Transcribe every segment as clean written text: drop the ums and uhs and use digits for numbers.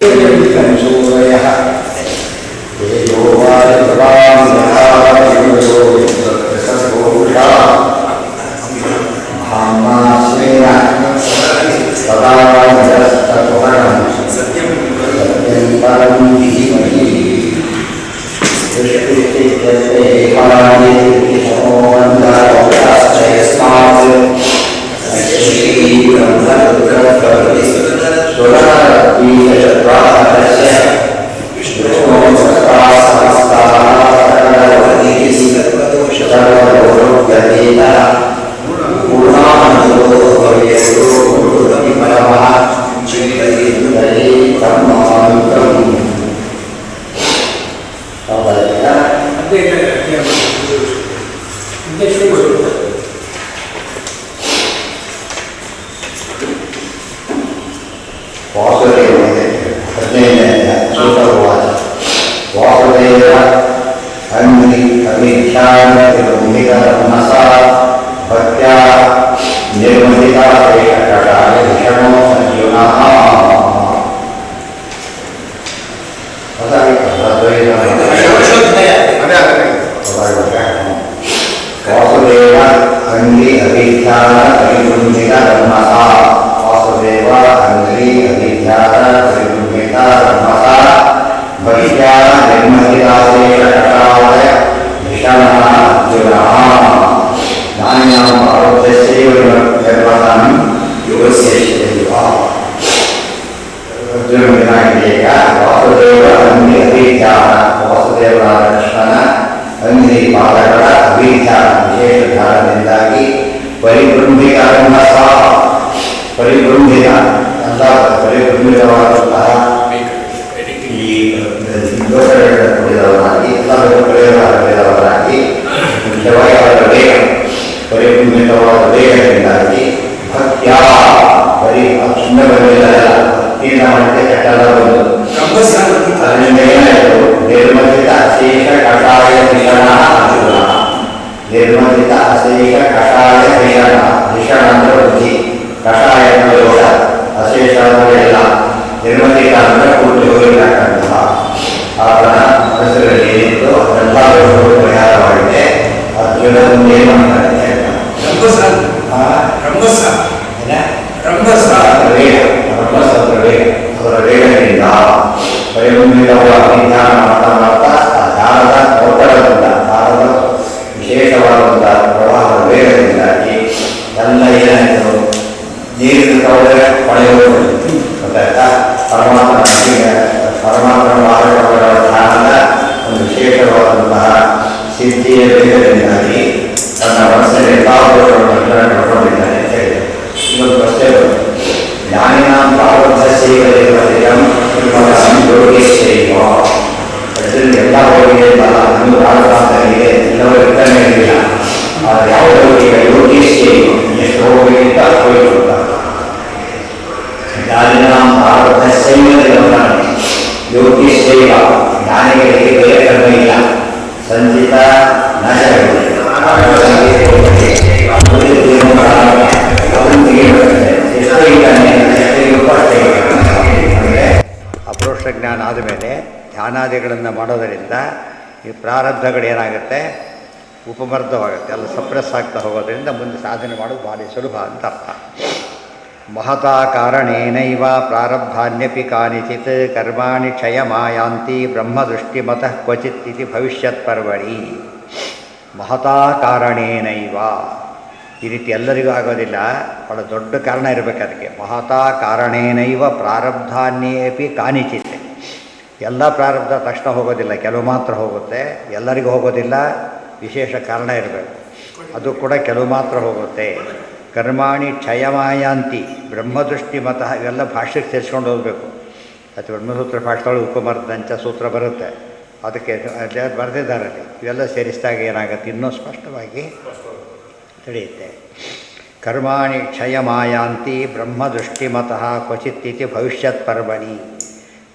सूरयः तेजो वायुर्वायुर्योगोषा भामाश्रेण सदा जस्ततुहरं सत्यं परं धीमहि दृष्टिस्थित्यते काले समोऽन्धश्चयस्मात् सुरवीशचत्वाहस्य विष्णोस्ताः पूर्णानन्दो भवेयो गुरुरविमलमः चिन्तयेतमान्तम् वासुदेव वासुदेव अमीक्षामिका भक्त्या निर्मलिता शेषकाय विषणो संयुनः वासुदेव अंगी अभिख्यान परिबुद्धिका ब्रह्मसा वासुदेव अंगी अभिख्यान परिबुद्धिका ब्रह्मसा भक्त्या निर्मलिता शेषकाय विषणः अर्जुनः नान्यां पार्वत्यस्यैव निर्वहनं योगस्य अर्जुनविनायक वासुदेव अंगी अभिख्यान वासुदेव कृष्णನ अंगी ಪಾದಗಳ ಅಭಿಖ್ಯಾನ ವಿಶೇಷ ಧ್ಯಾನದಿಂದಾಗಿ ಪರಿಬೃಂಹಿತ ಪರಿಬೃಂಹಿತ ಅಂತ ಪರಿಬೃಂಹಿತವಾದಂತಹ ಈ ದೋಷಗಳಿಂದ ಕೂಡಿದವರಾಗಿ ಎಲ್ಲರೂ ಕಳೆಯುವವರಾಗಿ ಮುಖ್ಯವಾಗಿ ಅವರ ವೇಗ ಪರಿಬೃಂಹಿತವಾದ ವೇಗದಿಂದಾಗಿ ಭಕ್ತ್ಯ ಬರೀ ಸುಮ್ಮನೆ ಬರಲಿಲ್ಲ ಭಕ್ತಿಯಿಂದ ಮಾಡಿದ್ರೆ ಕೆಟ್ಟಲ್ಲ ಬಂದು ಅದರಿಂದ ಏನಾಯಿತು ನಿರ್ಮಲಿತ ಅಶೇಷ ಕಷಾಯ ಭಿಷಣ ಅರ್ಜುನ ನಿರ್ಮಲಿತ ಅಶೇಷ ಕಷಾಯ ಭಿಷಣ ಭಿಷಣ ಅಂದ್ರೆ ಬುದ್ಧಿ ಕಷಾಯ ಅಂದ್ರೆ ದೋಷ ಅಶೇಷ ಅಂದ್ರೆ ಎಲ್ಲ ನಿರ್ಮಲಿತ ಅಂದ್ರೆ ಕೂತು ಹೋಗಿರ್ತಕ್ಕಂತಹ ಆತನ ಮನಸ್ಸುಗಳಲ್ಲಿ ಏನಿತ್ತು ಅದೆಲ್ಲ ದೋಷಗಳು ಪರಿಹಾರ ಮಾಡಿದೆ ಅರ್ಜುನ ಏನು ಮಾಡ್ತಾನೆ ಅವರ ವೇಗದಿಂದ ಪರಿಬಂಧಿತವಾದ ಧ್ಯಾನ ಮಾಡ್ತಾ ಮಾಡ್ತಾ ಆ ಧ್ಯಾನದ ಒತ್ತಡದಿಂದ ಧ್ಯಾನದ ವಿಶೇಷವಾದಂಥ ಪ್ರವಾಹದ ವೇಗದಿಂದಾಗಿ ಎಲ್ಲ ಏನಾಯಿತು ನೀರಿನ ಕವಡೆ ಪಡೆಯುವುದು ಗೊತ್ತಾಯ್ತಾ ಪರಮಾತ್ಮನ ಮಾರ್ಗಗಳ ಧ್ಯಾನದ ಒಂದು ವಿಶೇಷವಾದಂತಹ ಸಿದ್ಧಿಯ ವೇಗದಿಂದಾಗಿ ತನ್ನ ಮನಸ್ಸಿನ ಎಲ್ಲ ದೋಷಗಳನ್ನು ಕಳ್ಕೊಂಡಿದ್ದಾನೆ ಅಂತ ಹೇಳಿದೆ ಇನ್ನೊಂದು ಪ್ರಶ್ನೆ ಜ್ಞಾನಿನಾಂ ಪ್ರಾರಬ್ಧಸ್ಯೈವ ಯೋಗೇಶ್ವರೈವ ಅದರಲ್ಲಿ ಎಲ್ಲ ಹೋಗಿದೆ ಅಲ್ಲ ಇನ್ನೂ ಪ್ರಾರಬ್ಧ ಅಂತ ಇದೆ ಎಲ್ಲವೂ ಇರ್ತಾನೆ ಇರಲಿಲ್ಲ ಆದರೆ ಯಾವ ಹೋಗಿಗ ಯೋಗೇಶ್ವರೈವ ಎಷ್ಟು ಹೋಗಬೇಕಿಂತ ಹೋಗಿರುತ್ತ ಜ್ಞಾನಿನಾಂ ಪ್ರಾರಬ್ಧಸ್ಯೈವ ಯೋಗೇಶ್ವರೈವ ಜ್ಞಾನಿಗಳಿಗೆ ಬೇರೆ ಕರ್ಮ ಇಲ್ಲ ಸಂಚಿತ ನಾಶಗಳಿದೆ ಅಪರೋಕ್ಷ ಜ್ಞಾನ ಆದಮೇಲೆ ಧ್ಯಾನಾದಿಗಳನ್ನು ಮಾಡೋದರಿಂದ ಈ ಪ್ರಾರಬ್ಧಗಳು ಏನಾಗುತ್ತೆ ಉಪಮರ್ಧವಾಗುತ್ತೆ ಎಲ್ಲ ಸಪ್ರೆಸ್ ಆಗ್ತಾ ಹೋಗೋದ್ರಿಂದ ಮುಂದೆ ಸಾಧನೆ ಮಾಡೋದು ಭಾರಿ ಸುಲಭ ಅಂತ ಅರ್ಥ ಮಹತಾ ಕಾರಣೇನೈವ ಪ್ರಾರಬ್ಧಾನ್ಯಪಿ ಕಾನಿಚಿತ್ ಕರ್ಮಾಣಿ ಕ್ಷಯಮಾಯಾಂತಿ ಬ್ರಹ್ಮದೃಷ್ಟಿಮತಃ ಕ್ವಚಿತ್ ಇತಿ ಭವಿಷ್ಯತ್ ಪರ್ವಣಿ ಮಹತಾ ಕಾರಣೇನೈವ ಈ ರೀತಿ ಎಲ್ಲರಿಗೂ ಆಗೋದಿಲ್ಲ ಭಾಳ ದೊಡ್ಡ ಕಾರಣ ಇರಬೇಕು ಅದಕ್ಕೆ ಮಹತಾ ಕಾರಣೇನೈವ ಪ್ರಾರಬ್ಧಾನ್ಯೇಪಿ ಕಾನಿಚಿತ್ ಎಲ್ಲ ಪ್ರಾರಬ್ಧ ತಕ್ಷಣ ಹೋಗೋದಿಲ್ಲ ಕೆಲವು ಮಾತ್ರ ಹೋಗುತ್ತೆ ಎಲ್ಲರಿಗೂ ಹೋಗೋದಿಲ್ಲ ವಿಶೇಷ ಕಾರಣ ಇರಬೇಕು ಅದು ಕೂಡ ಕೆಲವು ಮಾತ್ರ ಹೋಗುತ್ತೆ ಕರ್ಮಾಣಿ ಕ್ಷಯಮಾಯಾಂತಿ ಬ್ರಹ್ಮದೃಷ್ಟಿ ಮತಃ ಇವೆಲ್ಲ ಭಾಷೆಗೆ ಸೇರಿಸ್ಕೊಂಡು ಹೋಗಬೇಕು ಅಥವಾ ಬ್ರಹ್ಮಸೂತ್ರ ಭಾಷೆಗಳು ಉಪಮರ್ದಂಚ ಸೂತ್ರ ಬರುತ್ತೆ ಅದಕ್ಕೆ ಬರೆದಿದ್ದಾರೆ ಇವೆಲ್ಲ ಸೇರಿಸಿದಾಗ ಏನಾಗುತ್ತೆ ಇನ್ನೂ ಸ್ಪಷ್ಟವಾಗಿ ತಿಳಿಯುತ್ತೆ ಕರ್ಮಾಣಿ ಕ್ಷಯಮಾಯಾಂತಿ ಬ್ರಹ್ಮದೃಷ್ಟಿಮತಃ ಕ್ವಚಿತ್ ಇತಿ ಭವಿಷ್ಯತ್ ಪರ್ವಣಿ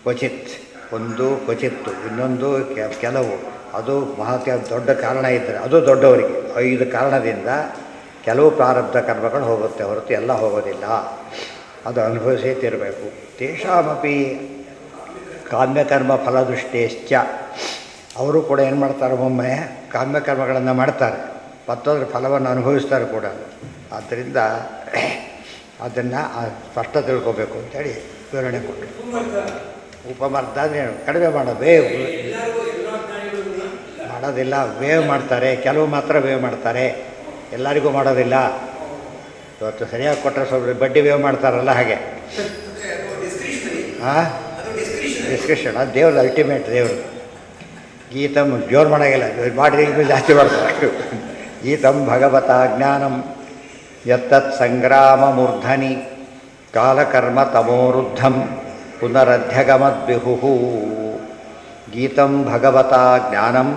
ಕ್ವಚಿತ್ ಒಂದು ಕ್ವಚಿತ್ತು ಇನ್ನೊಂದು ಕೆಲವು ಅದು ಮಹತ್ವ ದೊಡ್ಡ ಕಾರಣ ಇದ್ದರೆ ಅದು ದೊಡ್ಡವರಿಗೆ 5 ಕಾರಣದಿಂದ ಕೆಲವು ಪ್ರಾರಬ್ಧ ಕರ್ಮಗಳು ಹೋಗುತ್ತೆ ಹೊರತು ಎಲ್ಲ ಹೋಗೋದಿಲ್ಲ. ಅದು ಅನುಭವಿಸೇ ತಿರಬೇಕು. ತೇಷಾಮಪಿ ಕಾಮ್ಯಕರ್ಮ ಫಲದೃಷ್ಟೇಶ್ಚ. ಅವರು ಕೂಡ ಏನು ಮಾಡ್ತಾರೆ, ಒಮ್ಮೆ ಕಾಮ್ಯಕರ್ಮಗಳನ್ನು ಮಾಡ್ತಾರೆ, ಮತ್ತೊಂದ್ರ ಫಲವನ್ನು ಅನುಭವಿಸ್ತಾರೆ ಕೂಡ. ಆದ್ದರಿಂದ ಅದನ್ನು ಸ್ಪಷ್ಟ ತಿಳ್ಕೊಬೇಕು ಅಂತೇಳಿ ವಿವರಣೆ ಕೊಟ್ಟರು. ಉಪಮರ್ದ ಅಂದರೆ ಏನು? ಕಡಿಮೆ ಮಾಡೋದು, ಮಾಡೋದಿಲ್ಲ, ವೇವ್ ಮಾಡ್ತಾರೆ. ಕೆಲವು ಮಾತ್ರ ವೇವ್ ಮಾಡ್ತಾರೆ, ಎಲ್ಲರಿಗೂ ಮಾಡೋದಿಲ್ಲ. ಇವತ್ತು ಸರಿಯಾಗಿ ಕೊಟ್ಟರೆ ಸ್ವಲ್ಪ ಬಡ್ಡಿ ವೇವ್ ಮಾಡ್ತಾರಲ್ಲ ಹಾಗೆ. ಹಾಂ, ಡಿಸ್ಕ್ರಿಪ್ಷನ್ ಅದು ದೇವ್ರದ್ದು, ಅಲ್ಟಿಮೇಟ್ ದೇವ್ರದ್ದು. ಗೀತಂ ಜೋರು ಮಾಡೋಂಗಿಲ್ಲ, ಮಾಡಿ ಜಾಸ್ತಿ ಮಾಡ್ತಾರೆ. ಗೀತಂ ಭಗವತ ಜ್ಞಾನಂ ಯತ್ತತ್ ಸಂಗ್ರಾಮ ಮೂರ್ಧನಿ ಕಾಲಕರ್ಮ ತಮೋರುದ್ಧಂ ಪುನರಧ್ಯಗಮದ್ವಿಹು. ಗೀತಂ ಭಗವತ ಜ್ಞಾನಂ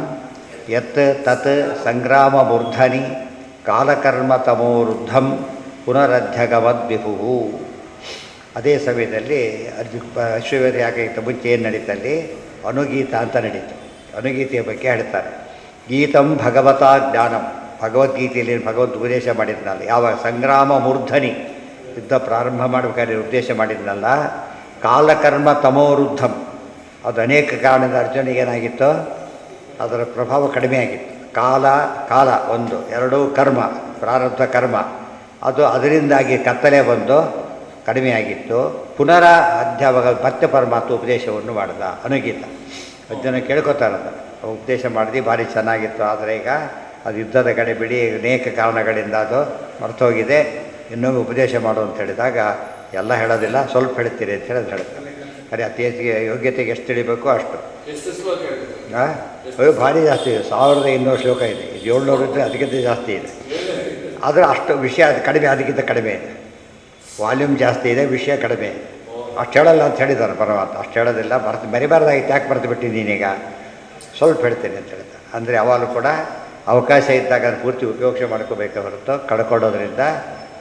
ಯತ್ ತತ್ ಸಂಗ್ರಾಮ ಮೂರ್ಧನಿ ಕಾಲಕರ್ಮ ತಮೋರುದ್ಧಂ ಪುನರಧ್ಯಗಮದ್ವಿಹು. ಅದೇ ಸಮಯದಲ್ಲಿ ಅಶ್ವಮೇಧ ಯಾಗಕ್ಕಿಂತ ಮುಂಚೆ ಏನು ನಡೀತಲ್ಲಿ ಅನುಗೀತ ಅಂತ ನಡೀತು. ಅನುಗೀತೆಯ ಬಗ್ಗೆ ಹೇಳ್ತಾರೆ. ಗೀತಂ ಭಗವತ ಜ್ಞಾನಂ, ಭಗವದ್ಗೀತೆಯಲ್ಲಿ ಭಗವಂತ ಉಪದೇಶ ಮಾಡಿದ್ನಲ್ಲ, ಯಾವಾಗ ಸಂಗ್ರಾಮ ಮೂರ್ಧನಿ ಯುದ್ಧ ಪ್ರಾರಂಭ ಮಾಡಬೇಕಾದ್ರೆ ಉದ್ದೇಶ ಮಾಡಿದ್ನಲ್ಲ, ಕಾಲಕರ್ಮ ತಮೋರುದ್ಧಂ, ಅದು ಅನೇಕ ಕಾರಣದ ಅರ್ಜುನಿಗೆ ಏನಾಗಿತ್ತು, ಅದರ ಪ್ರಭಾವ ಕಡಿಮೆ ಆಗಿತ್ತು. ಕಾಲ ಒಂದು, ಎರಡು ಕರ್ಮ, ಪ್ರಾರಬ್ಧ ಕರ್ಮ, ಅದು ಅದರಿಂದಾಗಿ ಕತ್ತಲೆ ಬಂದು ಕಡಿಮೆಯಾಗಿತ್ತು. ಪುನರ ಅಧ್ಯಾವಾಗ ಮತ್ತೆ ಪರಮಾತ್ಮ ಉಪದೇಶವನ್ನು ಮಾಡಿದ. ಅನುಗೀತ ಅರ್ಜುನ ಕೇಳ್ಕೊತಾರದ ಉಪದೇಶ ಮಾಡಿದ್ವಿ, ಭಾರಿ ಚೆನ್ನಾಗಿತ್ತು, ಆದರೆ ಈಗ ಅದು ಯುದ್ಧದ ಕಡೆ ಬಿಡಿ, ಅನೇಕ ಕಾರಣಗಳಿಂದ ಅದು ಮರ್ತೋಗಿದೆ, ಇನ್ನೊಮ್ಮೆ ಉಪದೇಶ ಮಾಡು ಅಂತ ಹೇಳಿದಾಗ, ಎಲ್ಲ ಹೇಳೋದಿಲ್ಲ, ಸ್ವಲ್ಪ ಹೇಳ್ತೀರಿ ಅಂತ ಹೇಳೋದು ಹೇಳ್ತಾರೆ. ಅರೆ ಅತಿ ಹೆಚ್ಚಿಗೆ ಯೋಗ್ಯತೆಗೆ ಎಷ್ಟು ತಿಳಿಬೇಕು ಅಷ್ಟು. ಹಾಂ, ಅಯ್ಯೋ ಭಾರಿ ಜಾಸ್ತಿ ಇದೆ, 1200 ಶ್ಲೋಕ ಇದೆ. ಇದು 700 ಇದ್ದರೆ ಅದಕ್ಕಿಂತ ಜಾಸ್ತಿ ಇದೆ. ಆದರೆ ಅಷ್ಟು ವಿಷಯ ಅದು ಕಡಿಮೆ, ಅದಕ್ಕಿಂತ ಕಡಿಮೆ ಇದೆ. ವಾಲ್ಯೂಮ್ ಜಾಸ್ತಿ ಇದೆ, ವಿಷಯ ಕಡಿಮೆ. ಅಷ್ಟು ಹೇಳಲ್ಲ ಅಂತ ಹೇಳಿದ್ದಾರೆ ಪರಮಾತ್ಮ. ಅಷ್ಟು ಹೇಳೋದಿಲ್ಲ, ಬರಿಬಾರ್ದಾಗಿತ್ತು, ಯಾಕೆ ಬರೆದು ಬಿಟ್ಟಿದ್ದೀನೀಗ, ಸ್ವಲ್ಪ ಹೇಳ್ತೀನಿ ಅಂತ ಹೇಳ್ತಾರೆ. ಅಂದರೆ ಯಾವಾಗಲೂ ಕೂಡ ಅವಕಾಶ ಇದ್ದಾಗ ಅದು ಪೂರ್ತಿ ಉಪಯೋಗ ಮಾಡ್ಕೋಬೇಕೆ ಹೊರತು ಕಳ್ಕೊಳ್ಳೋದ್ರಿಂದ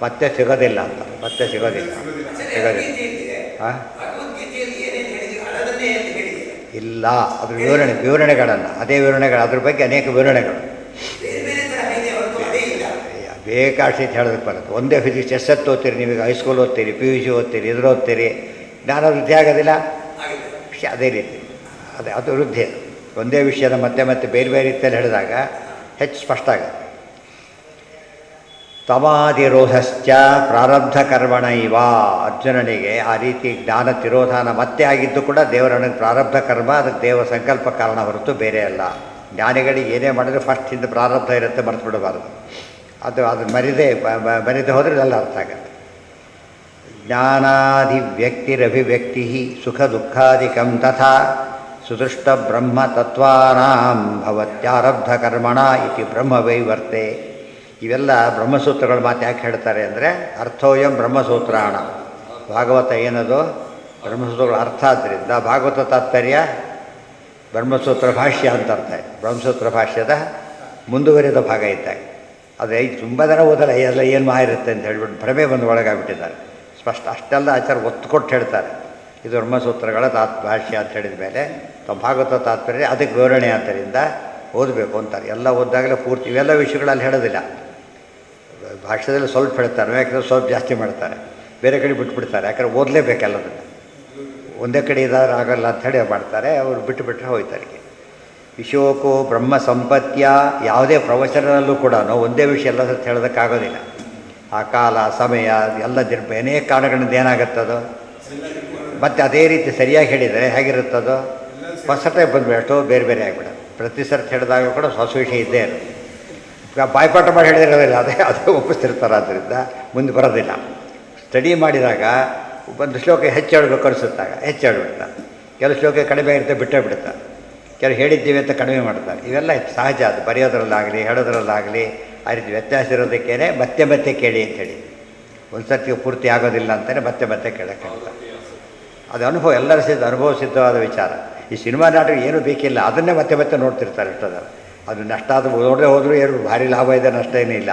ಮತ್ತೆ ಸಿಗೋದಿಲ್ಲ ಅಂತ, ಮತ್ತೆ ಸಿಗೋದಿಲ್ಲ. ಹಾಂ, ಇಲ್ಲ, ಅದ್ರ ವಿವರಣೆಗಳನ್ನು, ಅದೇ ವಿವರಣೆಗಳು, ಅದ್ರ ಬಗ್ಗೆ ಅನೇಕ ವಿವರಣೆಗಳು ಬೇಕಾಷ್ಟು ಹೇಳೋದಕ್ಕೆ ಬರುತ್ತೆ. ಒಂದೇ ಫಿಸಿಕ್ಸ್ ಎಷ್ಟೊತ್ತು ಓದ್ತೀರಿ ನೀವೀಗ, ಹೈಸ್ಕೂಲ್ ಓದ್ತೀರಿ, PUC ಓದ್ತೀರಿ, ಇದ್ರ ಓದ್ತೀರಿ, ಜ್ಞಾನ ವೃದ್ಧಿ ಆಗೋದಿಲ್ಲ. ವಿಷಯ ಅದೇ ರೀತಿ, ಅದು ವೃದ್ಧಿ. ಒಂದೇ ವಿಷಯದ ಮತ್ತೆ ಮತ್ತೆ ಬೇರೆ ಬೇರೆ ರೀತಿಯಲ್ಲಿ ಹೇಳಿದಾಗ ಹೆಚ್ಚು ಸ್ಪಷ್ಟ ಆಗುತ್ತೆ. ತಮಾದಿರೋಧಶ್ಚ ಪ್ರಾರಬ್ಧ ಕರ್ಮಣ ಇವ. ಅರ್ಜುನನಿಗೆ ಆ ರೀತಿ ಜ್ಞಾನ ತಿರೋಧಾನ ಮತ್ತೆ ಆಗಿದ್ದು ಕೂಡ ದೇವರನಿಗೆ ಪ್ರಾರಬ್ಧ ಕರ್ಮ, ಅದಕ್ಕೆ ದೇವ ಸಂಕಲ್ಪ ಕಾರಣ ಹೊರತು ಬೇರೆ ಅಲ್ಲ. ಜ್ಞಾನಿಗಳಿಗೆ ಏನೇ ಮಾಡಿದ್ರೆ ಫಸ್ಟ್ ಹಿಂದೆ ಪ್ರಾರಬ್ಧ ಇರುತ್ತೆ, ಮರೆತು ಬಿಡಬಾರ್ದು. ಅದು ಮರಿದೇ ಹೋದರೆ ಎಲ್ಲ ಅರ್ಥ ಆಗುತ್ತೆ. ಜ್ಞಾನಾಧಿವ್ಯಕ್ತಿರಭಿವ್ಯಕ್ತಿ ಸುಖ ದುಃಖಾದಿಕಂ ತಥಾ ಸುದೃಷ್ಟ ಬ್ರಹ್ಮ ತತ್ವಾನಾಂ ಭವತ್ಯಾರಬ್ಧ ಕರ್ಮಣ ಇತಿ ಬ್ರಹ್ಮವೈವರ್ತೆ. ಇವೆಲ್ಲ ಬ್ರಹ್ಮಸೂತ್ರಗಳ ಮಾತು ಯಾಕೆ ಹೇಳ್ತಾರೆ ಅಂದರೆ, ಅರ್ಥೋಯಂ ಬ್ರಹ್ಮಸೂತ್ರಾಣ. ಭಾಗವತ ಏನದು ಬ್ರಹ್ಮಸೂತ್ರಗಳ ಅರ್ಥ. ಆದ್ದರಿಂದ ಭಾಗವತ ತಾತ್ಪರ್ಯ ಬ್ರಹ್ಮಸೂತ್ರ ಭಾಷ್ಯ ಅಂತ ಅರ್ಥ ಇದೆ. ಬ್ರಹ್ಮಸೂತ್ರ ಭಾಷ್ಯದ ಮುಂದುವರಿದ ಭಾಗ ಇದ್ದಾಗ ಅದೇ ತುಂಬ ಜನ ಓದಲ್ಲ, ಎಲ್ಲ ಏನು ಇರುತ್ತೆ ಅಂತ ಹೇಳ್ಬಿಟ್ಟು ಭ್ರಮೆ ಬಂದು ಒಳಗಾಗ್ಬಿಟ್ಟಿದ್ದಾರೆ. ಸ್ಪಷ್ಟ ಅಷ್ಟೆಲ್ಲ ಆಚಾರ ಒತ್ತು ಕೊಟ್ಟು ಹೇಳ್ತಾರೆ, ಇದು ಬ್ರಹ್ಮಸೂತ್ರಗಳ ಭಾಷ್ಯ ಅಂತ ಹೇಳಿದ ಮೇಲೆ ತಮ್ಮ ಭಾಗವತ ತಾತ್ಪರ್ಯ ಅದಕ್ಕೆ ವಿವರಣೆ ಆದ್ದರಿಂದ ಓದಬೇಕು ಅಂತಾರೆ. ಎಲ್ಲ ಓದಿದಾಗಲೇ ಪೂರ್ತಿ ಇವೆಲ್ಲ ವಿಷಯಗಳಲ್ಲಿ ಹೇಳೋದಿಲ್ಲ. ಭಾಷ್ಯದಲ್ಲಿ ಸ್ವಲ್ಪ ಹೇಳ್ತಾರೆ, ಯಾಕಂದರೆ ಸ್ವಲ್ಪ ಜಾಸ್ತಿ ಮಾಡ್ತಾರೆ, ಬೇರೆ ಕಡೆ ಬಿಟ್ಬಿಡ್ತಾರೆ. ಯಾಕಂದ್ರೆ ಓದಲೇಬೇಕಲ್ಲದನ್ನು, ಒಂದೇ ಕಡೆ ಇದಾದ್ರೆ ಆಗಲ್ಲ ಅಂಥೇಳಿ ಮಾಡ್ತಾರೆ, ಅವರು ಬಿಟ್ಟುಬಿಟ್ರೆ ಹೋಗ್ತಾರೆ. ವಿಶೋಕೋ ಬ್ರಹ್ಮ ಸಂಪತ್ಯ. ಯಾವುದೇ ಪ್ರವಚನದಲ್ಲೂ ಕೂಡ ಒಂದೇ ವಿಷಯ ಎಲ್ಲ ಹೇಳೋದಕ್ಕಾಗೋದಿಲ್ಲ. ಆ ಕಾಲ ಸಮಯ ಎಲ್ಲ ಅನೇಕ ಕಾರಣಗಳಿಂದ ಏನಾಗುತ್ತದೋ, ಮತ್ತು ಅದೇ ರೀತಿ ಸರಿಯಾಗಿ ಹೇಳಿದರೆ ಹೇಗಿರುತ್ತದೋ ಹೊಸ ಟೈಪ್ ಬಂದುಬಿಟ್ಟು ಎಷ್ಟೋ ಬೇರೆ ಬೇರೆ ಆಗಿಬಿಡ. ಪ್ರತಿ ಸರ್ತಿ ಹೇಳಿದಾಗ ಕೂಡ ಹೊಸ ವಿಷಯ ಇದ್ದೇ ಇರುತ್ತೆ. ಬಾಯ್ಪಾಠ ಮಾಡಿ ಹೇಳಿದಿರೋದಿಲ್ಲ, ಅದೇ ಒಪ್ಪಿಸ್ತಿರ್ತಾರೆ. ಆದ್ದರಿಂದ ಮುಂದೆ ಬರೋದಿಲ್ಲ. ಸ್ಟಡಿ ಮಾಡಿದಾಗ ಒಂದು ಶ್ಲೋಕ ಹೆಚ್ಚು ಹೇಳಬೇಕು ಅನಿಸುತ್ತಾಗ ಹೆಚ್ಚು ಹೇಳ್ಬಿಡ್ತಾರೆ, ಕೆಲವು ಶ್ಲೋಕ ಕಡಿಮೆ ಇರುತ್ತೆ ಬಿಟ್ಟೇ ಬಿಡ್ತಾರೆ, ಕೆಲವು ಹೇಳಿದ್ದೀವಿ ಅಂತ ಕಡಿಮೆ ಮಾಡ್ತಾರೆ. ಇವೆಲ್ಲ ಸಹಜ. ಅದು ಬರೆಯೋದ್ರಲ್ಲಾಗಲಿ ಹೇಳೋದ್ರಲ್ಲಾಗಲಿ ಆ ರೀತಿ ವ್ಯತ್ಯಾಸ ಇರೋದಕ್ಕೇ ಮತ್ತೆ ಮತ್ತೆ ಕೇಳಿ ಅಂಥೇಳಿ. ಒಂದು ಸರ್ತಿಗೆ ಪೂರ್ತಿ ಆಗೋದಿಲ್ಲ ಅಂತಲೇ ಮತ್ತೆ ಮತ್ತೆ ಕೇಳೋಕ್ಕಾಗ್ತದೆ. ಅದು ಅನುಭವ, ಎಲ್ಲರ ಅನುಭವ ಸಿದ್ಧವಾದ ವಿಚಾರ. ಈ ಸಿನಿಮಾ ನಾಟಕ ಏನೂ ಬೇಕಿಲ್ಲ, ಅದನ್ನೇ ಮತ್ತೆ ಮತ್ತೆ ನೋಡ್ತಿರ್ತಾರೆ ಎಷ್ಟೋದರ. ಅದು ನಷ್ಟ ಅದು ನೋಡದೆ ಹೋದರೂ ಏನು ಭಾರಿ ಲಾಭ ಇದೆ, ನಷ್ಟ ಏನೂ ಇಲ್ಲ.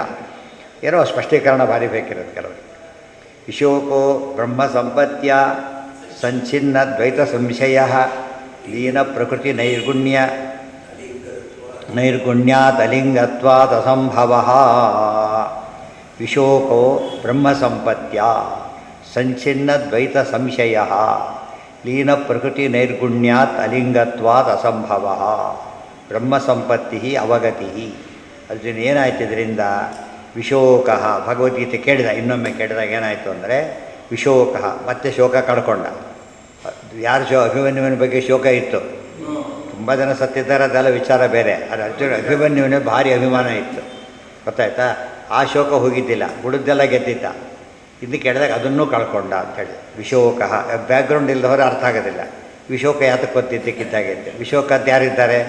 ಏನೋ ಸ್ಪಷ್ಟೀಕರಣ ಭಾರಿ ಬೇಕಿರೋದು ಕೆಲವರು. ವಿಶೋಕೋ ಬ್ರಹ್ಮ ಸಂಪತ್ಯ ಸಂಚಿನ್ನ ದ್ವೈತ ಸಂಶಯ ಲೀನ ಪ್ರಕೃತಿ ನೈರ್ಗುಣ್ಯಾತ್ ಅಲಿಂಗತ್ವಾತ್ ಅಸಂಭವ. ವಿಶೋಕೋ ಬ್ರಹ್ಮ ಸಂಪತ್ಯ ಸಂಚಿನ್ನ ದ್ವೈತ ಸಂಶಯ ಲೀನ ಪ್ರಕೃತಿ ನೈರ್ಗುಣ್ಯಾತ್ ಅಲಿಂಗತ್ವಾತ್ ಅಸಂಭವ ಬ್ರಹ್ಮ ಸಂಪತ್ತಿ ಅವಗತಿ. ಅರ್ಜುನ ಏನಾಯ್ತು ಇದರಿಂದ? ವಿಶೋಕ. ಭಗವದ್ಗೀತೆ ಕೇಳಿದ, ಇನ್ನೊಮ್ಮೆ ಕೇಳಿದಾಗ ಏನಾಯಿತು ಅಂದರೆ ವಿಶೋಕ, ಮತ್ತೆ ಶೋಕ ಕಳ್ಕೊಂಡ. ಯಾರು ಅಭಿಮನ್ಯುವಿನ ಬಗ್ಗೆ ಶೋಕ ಇತ್ತು, ತುಂಬ ಜನ ಸತ್ತಿದ್ದಾರೆ, ಅದೆಲ್ಲ ವಿಚಾರ ಬೇರೆ. ಅದು ಅರ್ಜುನ ಅಭಿಮನ್ಯುವಿನ ಭಾರಿ ಅಭಿಮಾನ ಇತ್ತು, ಗೊತ್ತಾಯ್ತಾ? ಆ ಶೋಕ ಹೋಗಿದ್ದಿಲ್ಲ, ಉಳಿದೆಲ್ಲ ಗೆದ್ದಿದ್ದ. ಇನ್ನು ಕೇಳಿದಾಗ ಅದನ್ನೂ ಕಳ್ಕೊಂಡ ಅಂಥೇಳಿ ವಿಶೋಕ. ಬ್ಯಾಕ್ಗ್ರೌಂಡ್ ಇಲ್ಲದವರು ಅರ್ಥ ಆಗೋದಿಲ್ಲ. ವಿಶೋಕ ಯಾತಕ್ಕೆ ಗೊತ್ತಿದ್ದಕ್ಕಿದ್ದಾಗಿದ್ದೆ. ವಿಶೋಕ ಅಂತ ಯಾರಿದ್ದಾರೆ?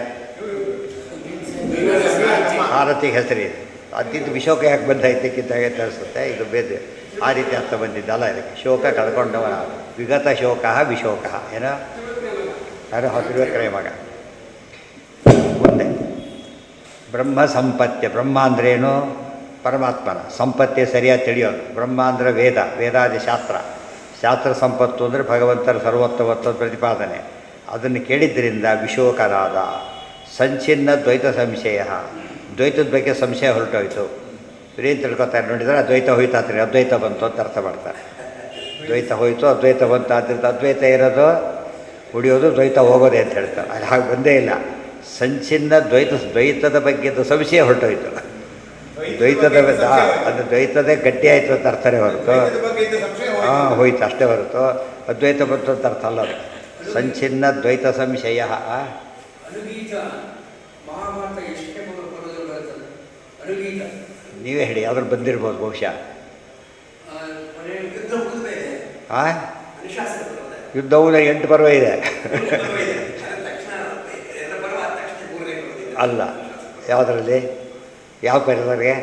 ಭಾರತಿಗೆ ಹೆಸರಿದೆ. ಅದಿದ್ದು ವಿಶೋಕ ಯಾಕೆ ಬಂದಾಯ್ತಕ್ಕಿದ್ದಾಗೆ ಅನಿಸುತ್ತೆ. ಇದು ಬೇರೆ ಆ ರೀತಿ ಅರ್ಥ ಬಂದಿದ್ದಲ್ಲ ಇದಕ್ಕೆ. ಶೋಕ ಕಳ್ಕೊಂಡವನ ವಿಗತ ಶೋಕ ವಿಶೋಕ. ಏನೋ ಯಾರೋ ಹೊಸಬೇಕ್ರೆ ಮಗ. ಮುಂದೆ ಬ್ರಹ್ಮ ಸಂಪತ್ತಿ. ಬ್ರಹ್ಮ ಅಂದ್ರೇನು? ಪರಮಾತ್ಮನ ಸಂಪತ್ತಿ ಸರಿಯಾಗಿ ತಿಳಿಯೋದು. ಬ್ರಹ್ಮ ಅಂದರೆ ವೇದ, ವೇದಾದಿ ಶಾಸ್ತ್ರ. ಶಾಸ್ತ್ರ ಸಂಪತ್ತು ಅಂದರೆ ಭಗವಂತರ ಸರ್ವೋತ್ತಮತ್ವ ಪ್ರತಿಪಾದನೆ. ಅದನ್ನು ಕೇಳಿದ್ದರಿಂದ ವಿಶೋಕನಾದ. ಸಂಚಿನ್ನ ದ್ವೈತ ಸಂಶಯ. ದ್ವೈತದ ಬಗ್ಗೆ ಸಂಶಯ ಹೊರಟೋಯ್ತು. ಏನು ತಿಳ್ಕೊತಾರೆ ನೋಡಿದರೆ ಅದ್ವೈತ ಹೋಯ್ತಾತ್ರಿ, ಅದ್ವೈತ ಬಂತು ಅಂತ ಅರ್ಥ ಮಾಡ್ತಾರೆ. ದ್ವೈತ ಹೋಯಿತು, ಅದ್ವೈತ ಬಂತು. ಆದ್ದರಿಂದ ಅದ್ವೈತ ಇರೋದು ಉಳಿಯೋದು, ದ್ವೈತ ಹೋಗೋದೆ ಅಂತ ಹೇಳ್ತಾರೆ. ಅಲ್ಲಿ ಹಾಗೆ ಬಂದೇ ಇಲ್ಲ. ಸಂಚಿನ್ನ ದ್ವೈತದ ಬಗ್ಗೆದು ಸಂಶಯ ಹೊರಟೋಯ್ತು. ದ್ವೈತದ ಅದು ದ್ವೈತದೇ ಗಟ್ಟಿ ಆಯಿತು ಅಂತ ಅರ್ಥನೇ ಹೊರತು ಹೋಯ್ತು ಅಷ್ಟೇ ಹೊರತು ಅದ್ವೈತ ಬಂತು ಅಂತ ಅರ್ಥ ಅಲ್ಲ. ಅದು ಸಂಚಿನ್ನ ದ್ವೈತ ಸಂಶಯ. ನೀವೇ ಹೇಳಿ, ಯಾವ್ದು ಬಂದಿರ್ಬೋದು ಬಹುಶಃ. ಯುದ್ಧವು 8 ಪರ್ವ ಇದೆ ಅಲ್ಲ. ಯಾವುದರಲ್ಲಿ? ಯಾವ ಪರ್ವದವರೆಗೆ?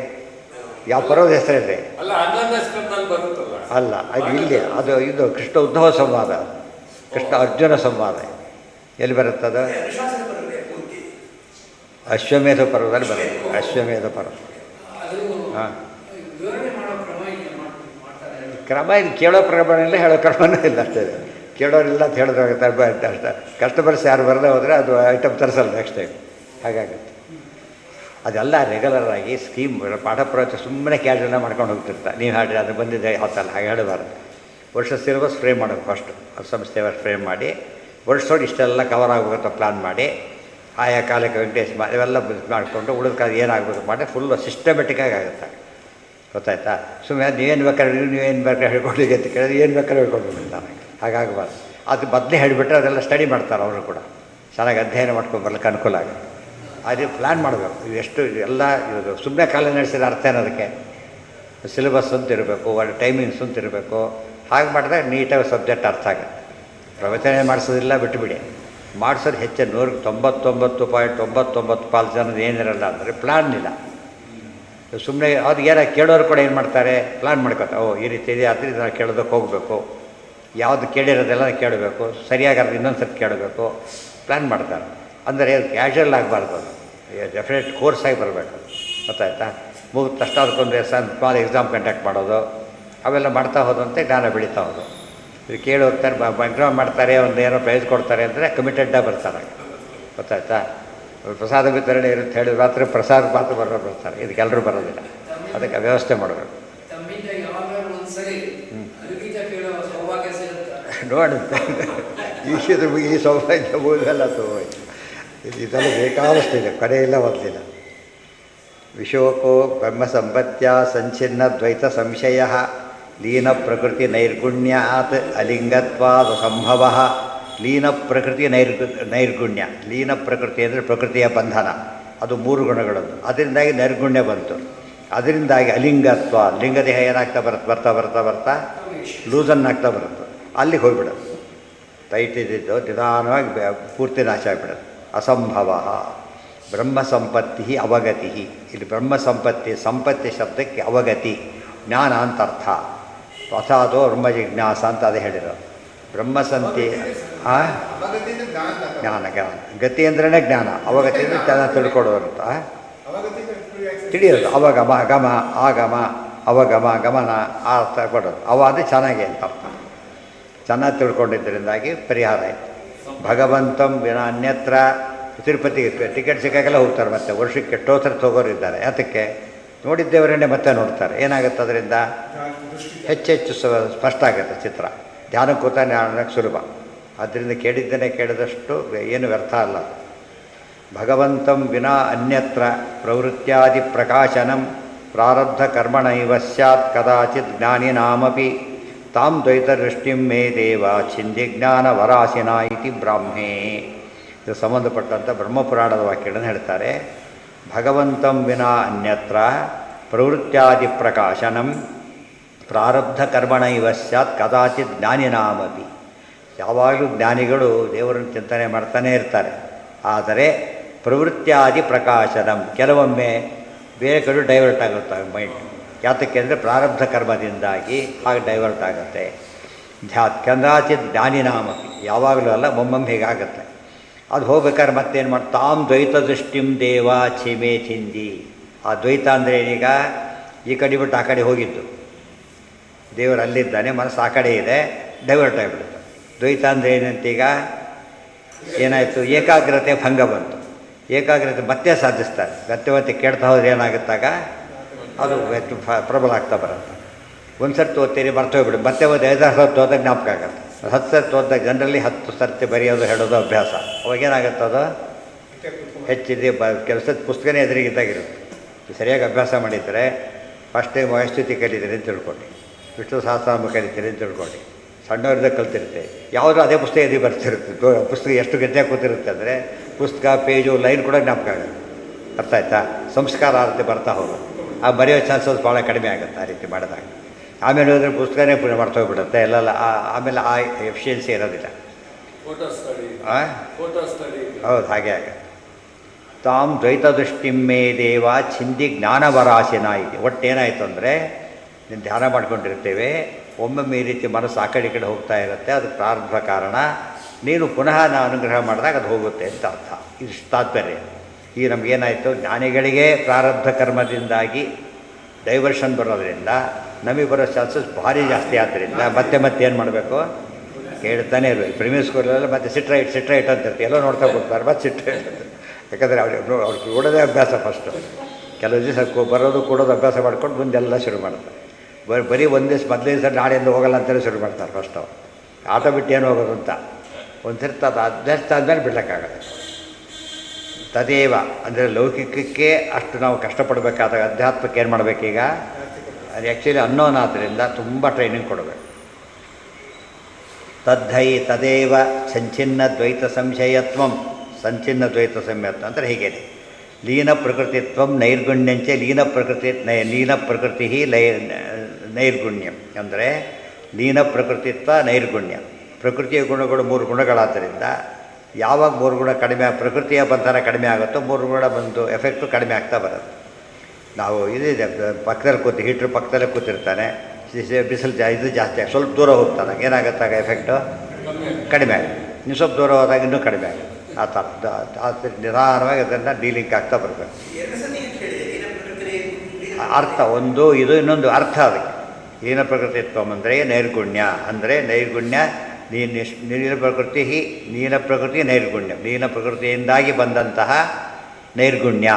ಯಾವ ಪರ್ವದ ಹೆಸರಲ್ಲಿ? ಅಲ್ಲ, ಅದು ಇಲ್ಲಿ. ಅದು ಇದು ಕೃಷ್ಣ ಉದ್ಧವ ಸಂವಾದ, ಕೃಷ್ಣ ಅರ್ಜುನ ಸಂವಾದ. ಎಲ್ಲಿ ಬರುತ್ತದು? ಅಶ್ವಮೇಧ ಪರ್ವದಲ್ಲಿ ಬರುತ್ತೆ. ಅಶ್ವಮೇಧ ಪರ್ವ. ಹಾಂ, ಕ್ರಮ ಇದು ಕೇಳೋ ಕ್ರಮ ಇಲ್ಲ, ಹೇಳೋ ಕ್ರಮನೂ ಇಲ್ಲ. ಅಷ್ಟೇ, ಕೇಳೋರಿಲ್ಲ ಅಂತ ಹೇಳಿದ್ರೆ ಅಷ್ಟೇ. ಕಸ್ಟಮರ್ಸ್ ಯಾರು ಬರದೇ ಹೋದರೆ ಅದು ಐಟಮ್ ತರಿಸಲ್ಲ ನೆಕ್ಸ್ಟ್ ಟೈಮ್. ಹಾಗಾಗುತ್ತೆ. ಅದೆಲ್ಲ ರೆಗ್ಯುಲರ್ ಆಗಿ ಸ್ಕೀಮ್ ಪಾಠ ಪ್ರವಚನ ಸುಮ್ಮನೆ ಕ್ಯಾಶುವಲ್ ಮಾಡ್ಕೊಂಡು ಹೋಗ್ತಿರ್ತಾರೆ. ನೀವು ಹಾಡಿ ಅದು ಬಂದಿದೆ ಯಾವತ್ತಲ್ಲ, ಹಾಗೆ ಹೇಳಬಾರ್ದು. ವರ್ಷ ಸಿಲೆಬಸ್ ಫ್ರೇಮ್ ಮಾಡೋದು ಫಸ್ಟು. ಸಂಸ್ಥೆಯವರು ಫ್ರೇಮ್ ಮಾಡಿ ವರ್ಷದೊಳಗೆ ಇಷ್ಟೆಲ್ಲ ಕವರ್ ಆಗಬೇಕಂತ ಪ್ಲ್ಯಾನ್ ಮಾಡಿ ಆಯಾ ಕಾಲಕ್ಕೆ ವೆಂಕಟೇಶ್ ಇವೆಲ್ಲ ಮಾಡಿಕೊಂಡು ಉಳಿದ ಕಾಲ ಏನಾಗಬೇಕು ಮಾಡಿ ಫುಲ್ಲು ಸಿಸ್ಟಮೆಟಿಕ್ಕಾಗಿ ಆಗುತ್ತೆ. ಗೊತ್ತಾಯ್ತಾ? ಸುಮ್ಮನೆ ನೀವೇನು ಬೇಕಾದ್ರೆ ಹೇಳ್ಕೊಂಡಿಗೆ ಅಂತ ಕೇಳಿದ್ರೆ ಏನು ಬೇಕಾದ್ರೆ ಹೇಳ್ಕೊಂಡು ಬಿಡ್ತಾರೆ. ಹಾಗಾಗಬಾರ್ದು. ಅದು ಮೊದಲೇ ಹೇಳಿಬಿಟ್ರೆ ಅದೆಲ್ಲ ಸ್ಟಡಿ ಮಾಡ್ತಾರೆ. ಅವರು ಕೂಡ ಚೆನ್ನಾಗಿ ಅಧ್ಯಯನ ಮಾಡ್ಕೊಂಡು ಬರ್ಲಿಕ್ಕೆ ಅನುಕೂಲ ಆಗುತ್ತೆ. ಅದೇ ಪ್ಲ್ಯಾನ್ ಮಾಡಬೇಕು. ಎಷ್ಟು ಎಲ್ಲ ಇದು ಸುಮ್ಮನೆ ಕಾಲ ನಡೆಸಿದ ಅರ್ಥ ಏನೋದಕ್ಕೆ ಸಿಲೆಬಸ್ ಅಂತ ಇರಬೇಕು, ಒಳ್ಳೆ ಟೈಮಿಂಗ್ಸ್ ಅಂತ ಇರಬೇಕು. ಹಾಗೆ ಮಾಡಿದಾಗ ನೀಟಾಗಿ ಸಬ್ಜೆಕ್ಟ್ ಅರ್ಥ ಆಗುತ್ತೆ. ಪ್ರವಚನ ಮಾಡಿಸೋದಿಲ್ಲ, ಬಿಟ್ಟುಬಿಡಿ. ಮಾಡಿಸೋದು ಹೆಚ್ಚು 99.99% ಜನದ ಏನಿರಲ್ಲ ಅಂದರೆ ಪ್ಲ್ಯಾನ್ ಇಲ್ಲ. ಸುಮ್ಮನೆ ಅದು ಏನೋ ಕೇಳೋರು ಕೂಡ ಏನು ಮಾಡ್ತಾರೆ, ಪ್ಲ್ಯಾನ್ ಮಾಡ್ಕೊತಾರೆ. ಈ ರೀತಿ ಇದೆ, ಆದರೆ ಇದನ್ನು ಕೇಳೋದಕ್ಕೆ ಹೋಗಬೇಕು, ಯಾವುದು ಕೇಳಿರೋದೆಲ್ಲ ಕೇಳಬೇಕು, ಸರಿಯಾಗಿ ಅದು ಇನ್ನೊಂದು ಸರ್ತಿ ಕೇಳಬೇಕು, ಪ್ಲ್ಯಾನ್ ಮಾಡ್ತಾರೆ. ಅಂದರೆ ಕ್ಯಾಶುವಲ್ ಆಗಬಾರ್ದು. ಅದು ಡೆಫಿನೆಟ್ ಕೋರ್ಸಾಗಿ ಬರಬೇಕು. ಗೊತ್ತಾಯ್ತಾ? ಮುಗಿದ ತಕ್ಷಣ ಅದಕ್ಕೊಂದು ಸ್ಮಾಲ್ ಎಕ್ಸಾಮ್ ಕಂಡಕ್ಟ್ ಮಾಡೋದು, ಅವೆಲ್ಲ ಮಾಡ್ತಾ ಹೋದಂತೆ ಜ್ಞಾನ ಬೆಳೀತಾ ಹೋದು. ಇದು ಕೇಳಿ ಹೋಗ್ತಾರೆ, ಎಕ್ಸಾಮ್ ಮಾಡ್ತಾರೆ, ಒಂದು ಏನೋ ಪ್ರೈಸ್ ಕೊಡ್ತಾರೆ ಅಂದರೆ ಕಮಿಟೆಡ್ಡಾಗಿ ಬರ್ತಾರೆ. ಗೊತ್ತಾಯ್ತಾ? ಪ್ರಸಾದ ವಿತರಣೆ ಇರುತ್ತೆ ಹೇಳಿ ರಾತ್ರಿ ಪ್ರಸಾದ ಮಾತ್ರ ಬರ್ತಾರೆ. ಇದಕ್ಕೆಲ್ಲರೂ ಬರೋದಿಲ್ಲ. ಅದಕ್ಕೆ ವ್ಯವಸ್ಥೆ ಮಾಡಬೇಕು. ನೋಡುತ್ತೆ ಈ ಸೌಭಾಗ್ಯ ಹೋಗಲ್ಲ ತಗೋಯ್ತು. ಇದೆಲ್ಲ ಬೇಕಾದಷ್ಟಿದೆ, ಕಡೆಯಿಲ್ಲ ಓದಲಿಲ್ಲ. ವಿಶೋಕೋ ಬ್ರಹ್ಮ ಸಂಪತ್ಯ ಸಂಚಿನ್ನ ದ್ವೈತ ಸಂಶಯ ಲೀನ ಪ್ರಕೃತಿ ನೈರ್ಗುಣ್ಯಾತ್ ಅಲಿಂಗತ್ವಾದ ಸಂಭವ. ಲೀನ ಪ್ರಕೃತಿ ನೈರ್ಗುಣ್ಯ. ಲೀನ ಪ್ರಕೃತಿ ಅಂದರೆ ಪ್ರಕೃತಿಯ ಬಂಧನ, ಅದು 3 ಗುಣಗಳದ್ದು. ಅದರಿಂದಾಗಿ ನೈರ್ಗುಣ್ಯ ಬಂತು. ಅದರಿಂದಾಗಿ ಅಲಿಂಗತ್ವ, ಲಿಂಗದೇಹ ಏನಾಗ್ತಾ ಬರ್ತಾ ಬರ್ತಾ ಬರ್ತಾ ಲೂಸನ್ನಾಗ್ತಾ ಬರುತ್ತೆ. ಅಲ್ಲಿಗೆ ಹೋಗಿಬಿಡೋದು. ಟೈಟ್ ಇದ್ದಿದ್ದು ನಿಧಾನವಾಗಿ ಪೂರ್ತಿ ನಾಶ ಆಗಿಬಿಡೋದು. ಅಸಂಭವ. ಬ್ರಹ್ಮ ಸಂಪತ್ತಿ ಅವಗತಿ. ಇಲ್ಲಿ ಬ್ರಹ್ಮ ಸಂಪತ್ತಿ ಶಬ್ದಕ್ಕೆ ಅವಗತಿ, ಜ್ಞಾನ ಅಂತ ಅರ್ಥ. ಅಥಾದೋ ಬ್ರಹ್ಮ ಜಿಜ್ಞಾಸ ಅಂತ ಅದೇ ಹೇಳಿರೋ. ಬ್ರಹ್ಮಸಂತಿ ಜ್ಞಾನ. ಗತಿ ಅಂದ್ರೇ ಜ್ಞಾನ, ಅವಗತಿ ಅಂದರೆ ಚೆನ್ನಾಗಿ ತಿಳ್ಕೊಡೋರು ಅಂತ ತಿಳಿಯೋದು. ಅವಗಮ, ಗಮ, ಆಗಮ, ಅವಗಮ, ಗಮನ ಆ ಅರ್ಥ ಕೊಡೋದು. ಅವಾದರೆ ಚೆನ್ನಾಗಿ ಅಂತ ಅರ್ಥ. ಚೆನ್ನಾಗಿ ತಿಳ್ಕೊಂಡಿದ್ದರಿಂದಾಗಿ ಪರಿಹಾರ ಆಯಿತು. ಭಗವಂತಂ ವಿನ ಅನ್ಯತ್ರ. ತಿರುಪತಿಗೆ ಟಿಕೆಟ್ ಸಿಕ್ಕಾಗೆಲ್ಲ ಹೋಗ್ತಾರೆ. ಮತ್ತೆ ವರ್ಷಕ್ಕೆ ಎಷ್ಟೋ ಥರ ಹೋಗೋರು ಇದ್ದಾರೆ. ಯಾತಕ್ಕೆ? ನೋಡಿದ್ದೇವರನ್ನೇ ಮತ್ತೆ ನೋಡ್ತಾರೆ. ಏನಾಗುತ್ತೆ ಅದರಿಂದ? ಹೆಚ್ಚೆಚ್ಚು ಸ್ಪಷ್ಟ ಆಗುತ್ತೆ ಚಿತ್ರ. ಧ್ಯಾನಕ್ಕೆ ಕೂತ ಜ್ಞಾನಕ್ಕೆ ಸುಲಭ. ಆದ್ದರಿಂದ ಕೇಳಿದ್ದನ್ನೇ ಕೇಳಿದಷ್ಟು ಏನು ವ್ಯರ್ಥ ಅಲ್ಲ. ಭಗವಂತಂ ವಿನಾ ಅನ್ಯತ್ರ ಪ್ರವೃತ್ಯಾದಿ ಪ್ರಕಾಶನಂ ಪ್ರಾರಬ್ಧ ಕರ್ಮಣೈವ ಸ್ಯಾತ್ ಕದಾಚಿತ್ ಜ್ಞಾನಿನಾಮಪಿ ತಾಂ ದ್ವೈತದೃಷ್ಟಿಂ ಮೇ ದೇವ ಛಿಂದಿಜ್ಞಾನ ವರಾಸಿನ ಇತಿ ಬ್ರಾಹ್ಮೇ. ಇದು ಸಂಬಂಧಪಟ್ಟಂಥ ಬ್ರಹ್ಮಪುರಾಣದ ವಾಕ್ಯಗಳನ್ನು ಹೇಳ್ತಾರೆ. ಭಗವಂತಂ ವಿನಾ ಅನ್ಯತ್ರ ಪ್ರವೃತ್ಯಾದಿ ಪ್ರಕಾಶನಂ ಪ್ರಾರಬ್ಧ ಕರ್ಮಣೈವ ಸ್ಯಾತ್ ಕದಾಚಿತ್ ಜ್ಞಾನಿನಾಮಪಿ. ಯಾವಾಗಲೂ ಜ್ಞಾನಿಗಳು ದೇವರನ್ನು ಚಿಂತನೆ ಮಾಡ್ತಾನೇ ಇರ್ತಾರೆ. ಆದರೆ ಪ್ರವೃತ್ಯಾದಿ ಪ್ರಕಾಶನಂ ಕೆಲವೊಮ್ಮೆ ಬೇರೆ ಕಡೆ ಡೈವರ್ಟ್ ಆಗುತ್ತೆ ಮೈಂಡ್. ಯಾತಕ್ಕೆ ಅಂದರೆ ಪ್ರಾರಬ್ಧ ಕರ್ಮದಿಂದಾಗಿ ಹಾಗೆ ಡೈವರ್ಟ್ ಆಗುತ್ತೆ. ಕದಾಚಿತ್ ಜ್ಞಾನಿನಾಮಪಿ ಯಾವಾಗಲೂ ಅಲ್ಲ, ಒಮ್ಮೊಮ್ಮೆ ಹೀಗಾಗುತ್ತೆ. ಅದು ಹೋಗ್ಬೇಕಾದ್ರೆ ಮತ್ತೇನು ಮಾಡಿ ತಾಂ ದ್ವೈತ ದೃಷ್ಟಿಂ ದೇವ ಚಿಮೆ ಚಿಂದಿ. ಆ ದ್ವೈತ ಅಂದರೆ ಏನೀಗ ಈ ಕಡೆ ಬಿಟ್ಟು ಆ ಕಡೆ ಹೋಗಿದ್ದು, ದೇವರು ಅಲ್ಲಿದ್ದಾನೆ, ಮನಸ್ಸು ಆ ಕಡೆ ಇದೆ, ಡೈವರ್ಟ್ ಆಗಿಬಿಡುತ್ತೆ. ದ್ವೈತ ಅಂದರೆ ಏನಂತೀಗ ಏನಾಯಿತು, ಏಕಾಗ್ರತೆ ಭಂಗ ಬಂತು. ಏಕಾಗ್ರತೆ ಮತ್ತೆ ಸಾಧಿಸ್ತಾರೆ. ಮತ್ತೆ ಕೇಳ್ತಾ ಹೋದ್ರೆ ಏನಾಗುತ್ತಾಗ ಅದು ಪ್ರಬಲ ಆಗ್ತಾ ಬರುತ್ತೆ. ಒಂದು ಸರ್ತಿ ಓದ್ತೀರಿ ಮರ್ತೋಗ್ಬಿಡು, ಮತ್ತೆ ಓದಿ 5-6 ಸರ್ತಿ ಓದಾಗ ಜ್ಞಾಪಕ ಆಗುತ್ತೆ. 10 ಸರ್ತಿ ಓದಿದಾಗ ಜನರಲ್ಲಿ 10 ಸರ್ತಿ ಬರೆಯೋದು ಹೇಳೋದು ಅಭ್ಯಾಸ. ಅವಾಗೇನಾಗುತ್ತೆ, ಅದು ಹೆಚ್ಚಿದೆ. ಕೆಲಸದ ಪುಸ್ತಕನೇ ಎದುರಿಗಿದ್ದಾಗಿರುತ್ತೆ. ಸರಿಯಾಗಿ ಅಭ್ಯಾಸ ಮಾಡಿದರೆ ಫಸ್ಟ್ ಟೈಮ್ ವಯಸ್ಥಿತಿ ಕಲಿತೀರಿ ಅಂತ ತಿಳ್ಕೊಂಡು, ವಿಷ್ಣು ಸಹಸ್ರನಾಮ ಕಲಿತೀರಿ ಅಂತ ತಿಳ್ಕೊಂಡು, ಸಣ್ಣವ್ರದ್ದೇ ಕಲ್ತಿರುತ್ತೆ. ಯಾವುದೋ ಅದೇ ಪುಸ್ತಕ ಎದುರು ಬರ್ತಿರುತ್ತೆ. ಪುಸ್ತಕ ಎಷ್ಟು ಗಟ್ಟಿಯಾಗಿ ಕೂತಿರುತ್ತೆ ಅಂದರೆ ಪುಸ್ತಕ ಪೇಜು ಲೈನ್ ಕೂಡ ಜ್ಞಾಪಕ ಆಗುತ್ತೆ. ಅರ್ಥ ಆಯ್ತಾ? ಸಂಸ್ಕಾರ ಆ ರೀತಿ ಬರ್ತಾ ಹೋಗೋದು. ಆ ಬರೆಯೋ ಚಾನ್ಸಸ್ ಭಾಳ ಕಡಿಮೆ ಆಗುತ್ತೆ ಆ ರೀತಿ ಮಾಡಿದಾಗ. ಆಮೇಲೆ ಹೋದರೆ ಪುಸ್ತಕನೇ ಮರ್ತೋಗ್ಬಿಡುತ್ತೆ ಎಲ್ಲೆಲ್ಲ. ಆಮೇಲೆ ಆ ಎಫಿಷಿಯನ್ಸಿ ಇರೋದಿಲ್ಲ. ಹೌದು, ಹಾಗೆ ಆಗುತ್ತೆ. ತಾಂ ದ್ವೈತ ದೃಷ್ಟಿಮ್ಮೇ ದೇವ ಛಿಂದಿ ಜ್ಞಾನವರಾಶಿನ ಇದೆ. ಒಟ್ಟೇನಾಯಿತು ಅಂದರೆ ನೀನು ಧ್ಯಾನ ಮಾಡ್ಕೊಂಡಿರ್ತೇವೆ, ಒಮ್ಮೊಮ್ಮೆ ಈ ರೀತಿ ಮನಸ್ಸು ಆ ಕಡೆ ಈ ಕಡೆ ಹೋಗ್ತಾ ಇರುತ್ತೆ. ಅದು ಪ್ರಾರಬ್ಧ ಕಾರಣ. ನೀನು ಪುನಃ ಅನುಗ್ರಹ ಮಾಡಿದಾಗ ಅದು ಹೋಗುತ್ತೆ ಅಂತ ಅರ್ಥ. ಇಷ್ಟು ತಾತ್ಪರ್ಯ. ಈಗ ನಮಗೇನಾಯಿತು, ಜ್ಞಾನಿಗಳಿಗೆ ಪ್ರಾರಬ್ಧ ಕರ್ಮದಿಂದಾಗಿ ಡೈವರ್ಷನ್ ಬರೋದರಿಂದ ನಮಗೆ ಬರೋ ಚಾನ್ಸಸ್ ಭಾರಿ ಜಾಸ್ತಿ. ಆದ್ದರಿಂದ ಮತ್ತೆ ಏನು ಮಾಡಬೇಕು, ಕೇಳ್ತಾನೆ ಇರಬೇಕು. ಪ್ರಿಮಿಯರ್ ಸ್ಕೂಲಲ್ಲಿ ಮತ್ತೆ ಸಿಟ್ರೈಟ್ ಅಂತ ಇರ್ತೀವಿ, ಎಲ್ಲೋ ನೋಡ್ತಾ ಕೊಡ್ತಾರೆ, ಮತ್ತೆ ಸಿಟ್ರೈಟ್ ಅಂತ. ಯಾಕಂದರೆ ಅವ್ರಿಗೆ ಕೂಡೋದೇ ಅಭ್ಯಾಸ ಫಸ್ಟು. ಕೆಲವು ದಿವಸ ಬರೋದು ಕೂಡೋದು ಅಭ್ಯಾಸ ಮಾಡ್ಕೊಂಡು ಮುಂದೆಲ್ಲ ಶುರು ಮಾಡ್ತಾರೆ. ಬರೀ ಒಂದು ದಿವಸ ಮೊದಲೇ ದಿವಸ ನಾಳೆಯಿಂದ ಹೋಗಲ್ಲ ಅಂತಲೇ ಶುರು ಮಾಡ್ತಾರೆ ಫಸ್ಟ್ ಅವರು. ಆಟ ಬಿಟ್ಟು ಏನು ಹೋಗೋದು ಅಂತ ಒಂದು ಸರ್ತಿ ಅದು ಅಭ್ಯಾಸ ಆದಮೇಲೆ ಬಿಡೋಕ್ಕಾಗಲ್ಲ. ತದೇವ ಅಂದರೆ ಲೌಕಿಕಕ್ಕೆ ಅಷ್ಟು ನಾವು ಕಷ್ಟಪಡಬೇಕಾದಾಗ ಅಧ್ಯಾತ್ಮಕ್ಕೆ ಏನು ಮಾಡಬೇಕೀಗ, ಅದು ಆ್ಯಕ್ಚುಲಿ ಅನ್ನೋನ್ ಆದ್ದರಿಂದ ತುಂಬ ಟ್ರೈನಿಂಗ್ ಕೊಡಬೇಕು. ತದೇವ ಸಂಚಿನ್ನ ದ್ವೈತ ಸಂಶಯತ್ವಂ. ಸಂಚಿನ್ನ ದ್ವೈತ ಸಂಯತ್ವ ಅಂದರೆ ಹೀಗೆ ಲೀನ ಪ್ರಕೃತಿತ್ವಂ ನೈರ್ಗುಣ್ಯಂಚ ಲೀನ ಪ್ರಕೃತಿ ನೈರ್ಗುಣ್ಯಂ. ಅಂದರೆ ಲೀನ ಪ್ರಕೃತಿತ್ವ ನೈರ್ಗುಣ್ಯ. ಪ್ರಕೃತಿಯ ಗುಣಗಳು 3 ಗುಣಗಳಾದ್ದರಿಂದ ಯಾವಾಗ 3 ಗುಣ ಕಡಿಮೆ, ಪ್ರಕೃತಿಯ ಬಂಧನ ಕಡಿಮೆ ಆಗುತ್ತೋ 3 ಗುಣ ಬಂದು ಎಫೆಕ್ಟು ಕಡಿಮೆ ಆಗ್ತಾ ಬರುತ್ತೆ. ನಾವು ಇದಿದೆ ಪಕ್ಕದಲ್ಲಿ ಹೀಟ್ರ್ ಪಕ್ಕದಲ್ಲೇ ಕೂತಿರ್ತಾನೆ, ಬಿಸಿಲು ಇದು ಜಾಸ್ತಿ ಆಗಿ ಸ್ವಲ್ಪ ದೂರ ಹೋಗ್ತಾನೆ, ಏನಾಗುತ್ತಾಗ ಎಫೆಕ್ಟು ಕಡಿಮೆ ಆಗುತ್ತೆ. ನೀವು ಸ್ವಲ್ಪ ದೂರ ಹೋದಾಗ ಇನ್ನೂ ಕಡಿಮೆ ಆಗುತ್ತೆ. ಆ ಥರ ನಿಧಾನವಾಗಿ ಅದನ್ನು ಡೀಲಿಂಗ್ ಆಗ್ತಾ ಬರಬೇಕು. ಅರ್ಥ ಒಂದು ಇದು, ಇನ್ನೊಂದು ಅರ್ಥ ಅದಕ್ಕೆ. ಲೀನ ಪ್ರಕೃತಿತ್ವ ಅಂದರೆ ನೈರ್ಗುಣ್ಯ. ಅಂದರೆ ನೈರ್ಗುಣ್ಯ ನೀಲ ಪ್ರಕೃತಿ ನೈರ್ಗುಣ್ಯ. ಲೀನ ಪ್ರಕೃತಿಯಿಂದಾಗಿ ಬಂದಂತಹ ನೈರ್ಗುಣ್ಯ,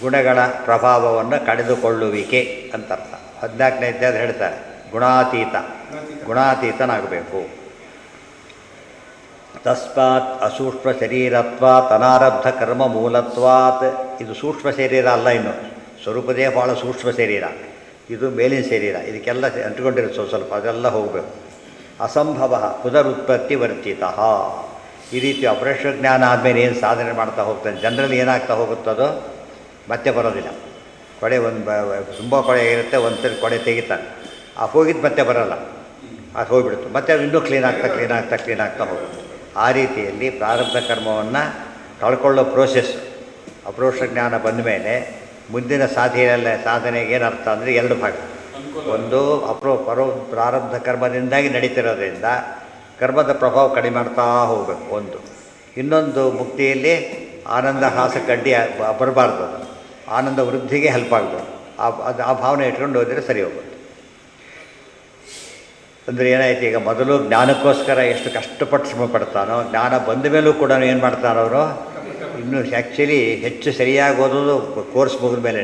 ಗುಣಗಳ ಪ್ರಭಾವವನ್ನು ಕಳೆದುಕೊಳ್ಳುವಿಕೆ ಅಂತ ಅರ್ಥ. 14ನೇ ಅಧ್ಯಾಯ ಹೇಳ್ತಾರೆ, ಗುಣಾತೀತನಾಗಬೇಕು. ತಸ್ಮಾತ್ ಅಸೂಕ್ಷ್ಮ ಶರೀರತ್ವಾತ್ ಅನಾರಬ್ಧ ಕರ್ಮ ಮೂಲತ್ವಾತ್. ಇದು ಸೂಕ್ಷ್ಮ ಶರೀರ ಅಲ್ಲ, ಇನ್ನು ಸ್ವರೂಪದೇ ಭಾಳ ಸೂಕ್ಷ್ಮ ಶರೀರ. ಇದು ಮೇಲಿನ ಶರೀರ. ಇದಕ್ಕೆಲ್ಲ ಅಂಟುಕೊಂಡಿರುತ್ತೆ ಸ್ವಲ್ಪ, ಅದೆಲ್ಲ ಹೋಗಬೇಕು. ಅಸಂಭವ ಪುನರುತ್ಪತ್ತಿ ವರ್ಜಿತ. ಈ ರೀತಿ ಅಪರೋಕ್ಷ ಜ್ಞಾನ ಆದಮೇಲೆ ಏನು ಸಾಧನೆ ಮಾಡ್ತಾ ಹೋಗ್ತಾನೆ, ಜನರಲ್ಲಿ ಏನಾಗ್ತಾ ಹೋಗುತ್ತದೋ ಮತ್ತೆ ಬರೋದಿಲ್ಲ. ಕೊಡೆ ತುಂಬ ಕೊಡೆ ಇರುತ್ತೆ, ಒಂದು ಸರಿ ಕೊಡೆ ತೆಗಿತಾನೆ, ಆ ಹೋಗಿದ್ದು ಮತ್ತೆ ಬರೋಲ್ಲ, ಅದು ಹೋಗಿಬಿಡುತ್ತೆ. ಮತ್ತೆ ಅದು ಇನ್ನೂ ಕ್ಲೀನ್ ಆಗ್ತಾ ಹೋಗುತ್ತೆ. ಆ ರೀತಿಯಲ್ಲಿ ಪ್ರಾರಬ್ಧ ಕರ್ಮವನ್ನು ಕಳ್ಕೊಳ್ಳೋ ಪ್ರೋಸೆಸ್. ಅಪರೋಕ್ಷ ಜ್ಞಾನ ಬಂದ ಮೇಲೆ ಮುಂದಿನ ಸಾಧನೆಗೆ ಏನರ್ಥ ಅಂದರೆ 2 ಭಾಗ. ಒಂದು ಪ್ರಾರಬ್ಧ ಕರ್ಮದಿಂದಾಗಿ ನಡೀತಿರೋದ್ರಿಂದ ಕರ್ಮದ ಪ್ರಭಾವ ಕಡಿಮೆ ಮಾಡ್ತಾ ಹೋಗಬೇಕು ಒಂದು. ಇನ್ನೊಂದು ಮುಕ್ತಿಯಲ್ಲಿ ಆನಂದ ಹಾಸಕ್ಕೆ ಅಡ್ಡಿ ಬರಬಾರ್ದು, ಆನಂದ ವೃದ್ಧಿಗೆ ಹೆಲ್ಪ್ ಆಗ್ಬೋದು. ಆ ಭಾವನೆ ಇಟ್ಕೊಂಡು ಹೋದರೆ ಸರಿ ಹೋಗುತ್ತೆ. ಅಂದರೆ ಏನಾಯ್ತು, ಈಗ ಮೊದಲು ಜ್ಞಾನಕ್ಕೋಸ್ಕರ ಎಷ್ಟು ಕಷ್ಟಪಟ್ಟು ಶ್ರಮ ಪಡ್ತಾನೋ, ಜ್ಞಾನ ಬಂದ ಮೇಲೂ ಕೂಡ ಏನು ಮಾಡ್ತಾರೋ ಅವರು ಇನ್ನೂ ಆ್ಯಕ್ಚುಲಿ ಹೆಚ್ಚು ಸರಿಯಾಗಿ ಓದೋದು ಕೋರ್ಸ್ ಮುಗಿದ ಮೇಲೆ.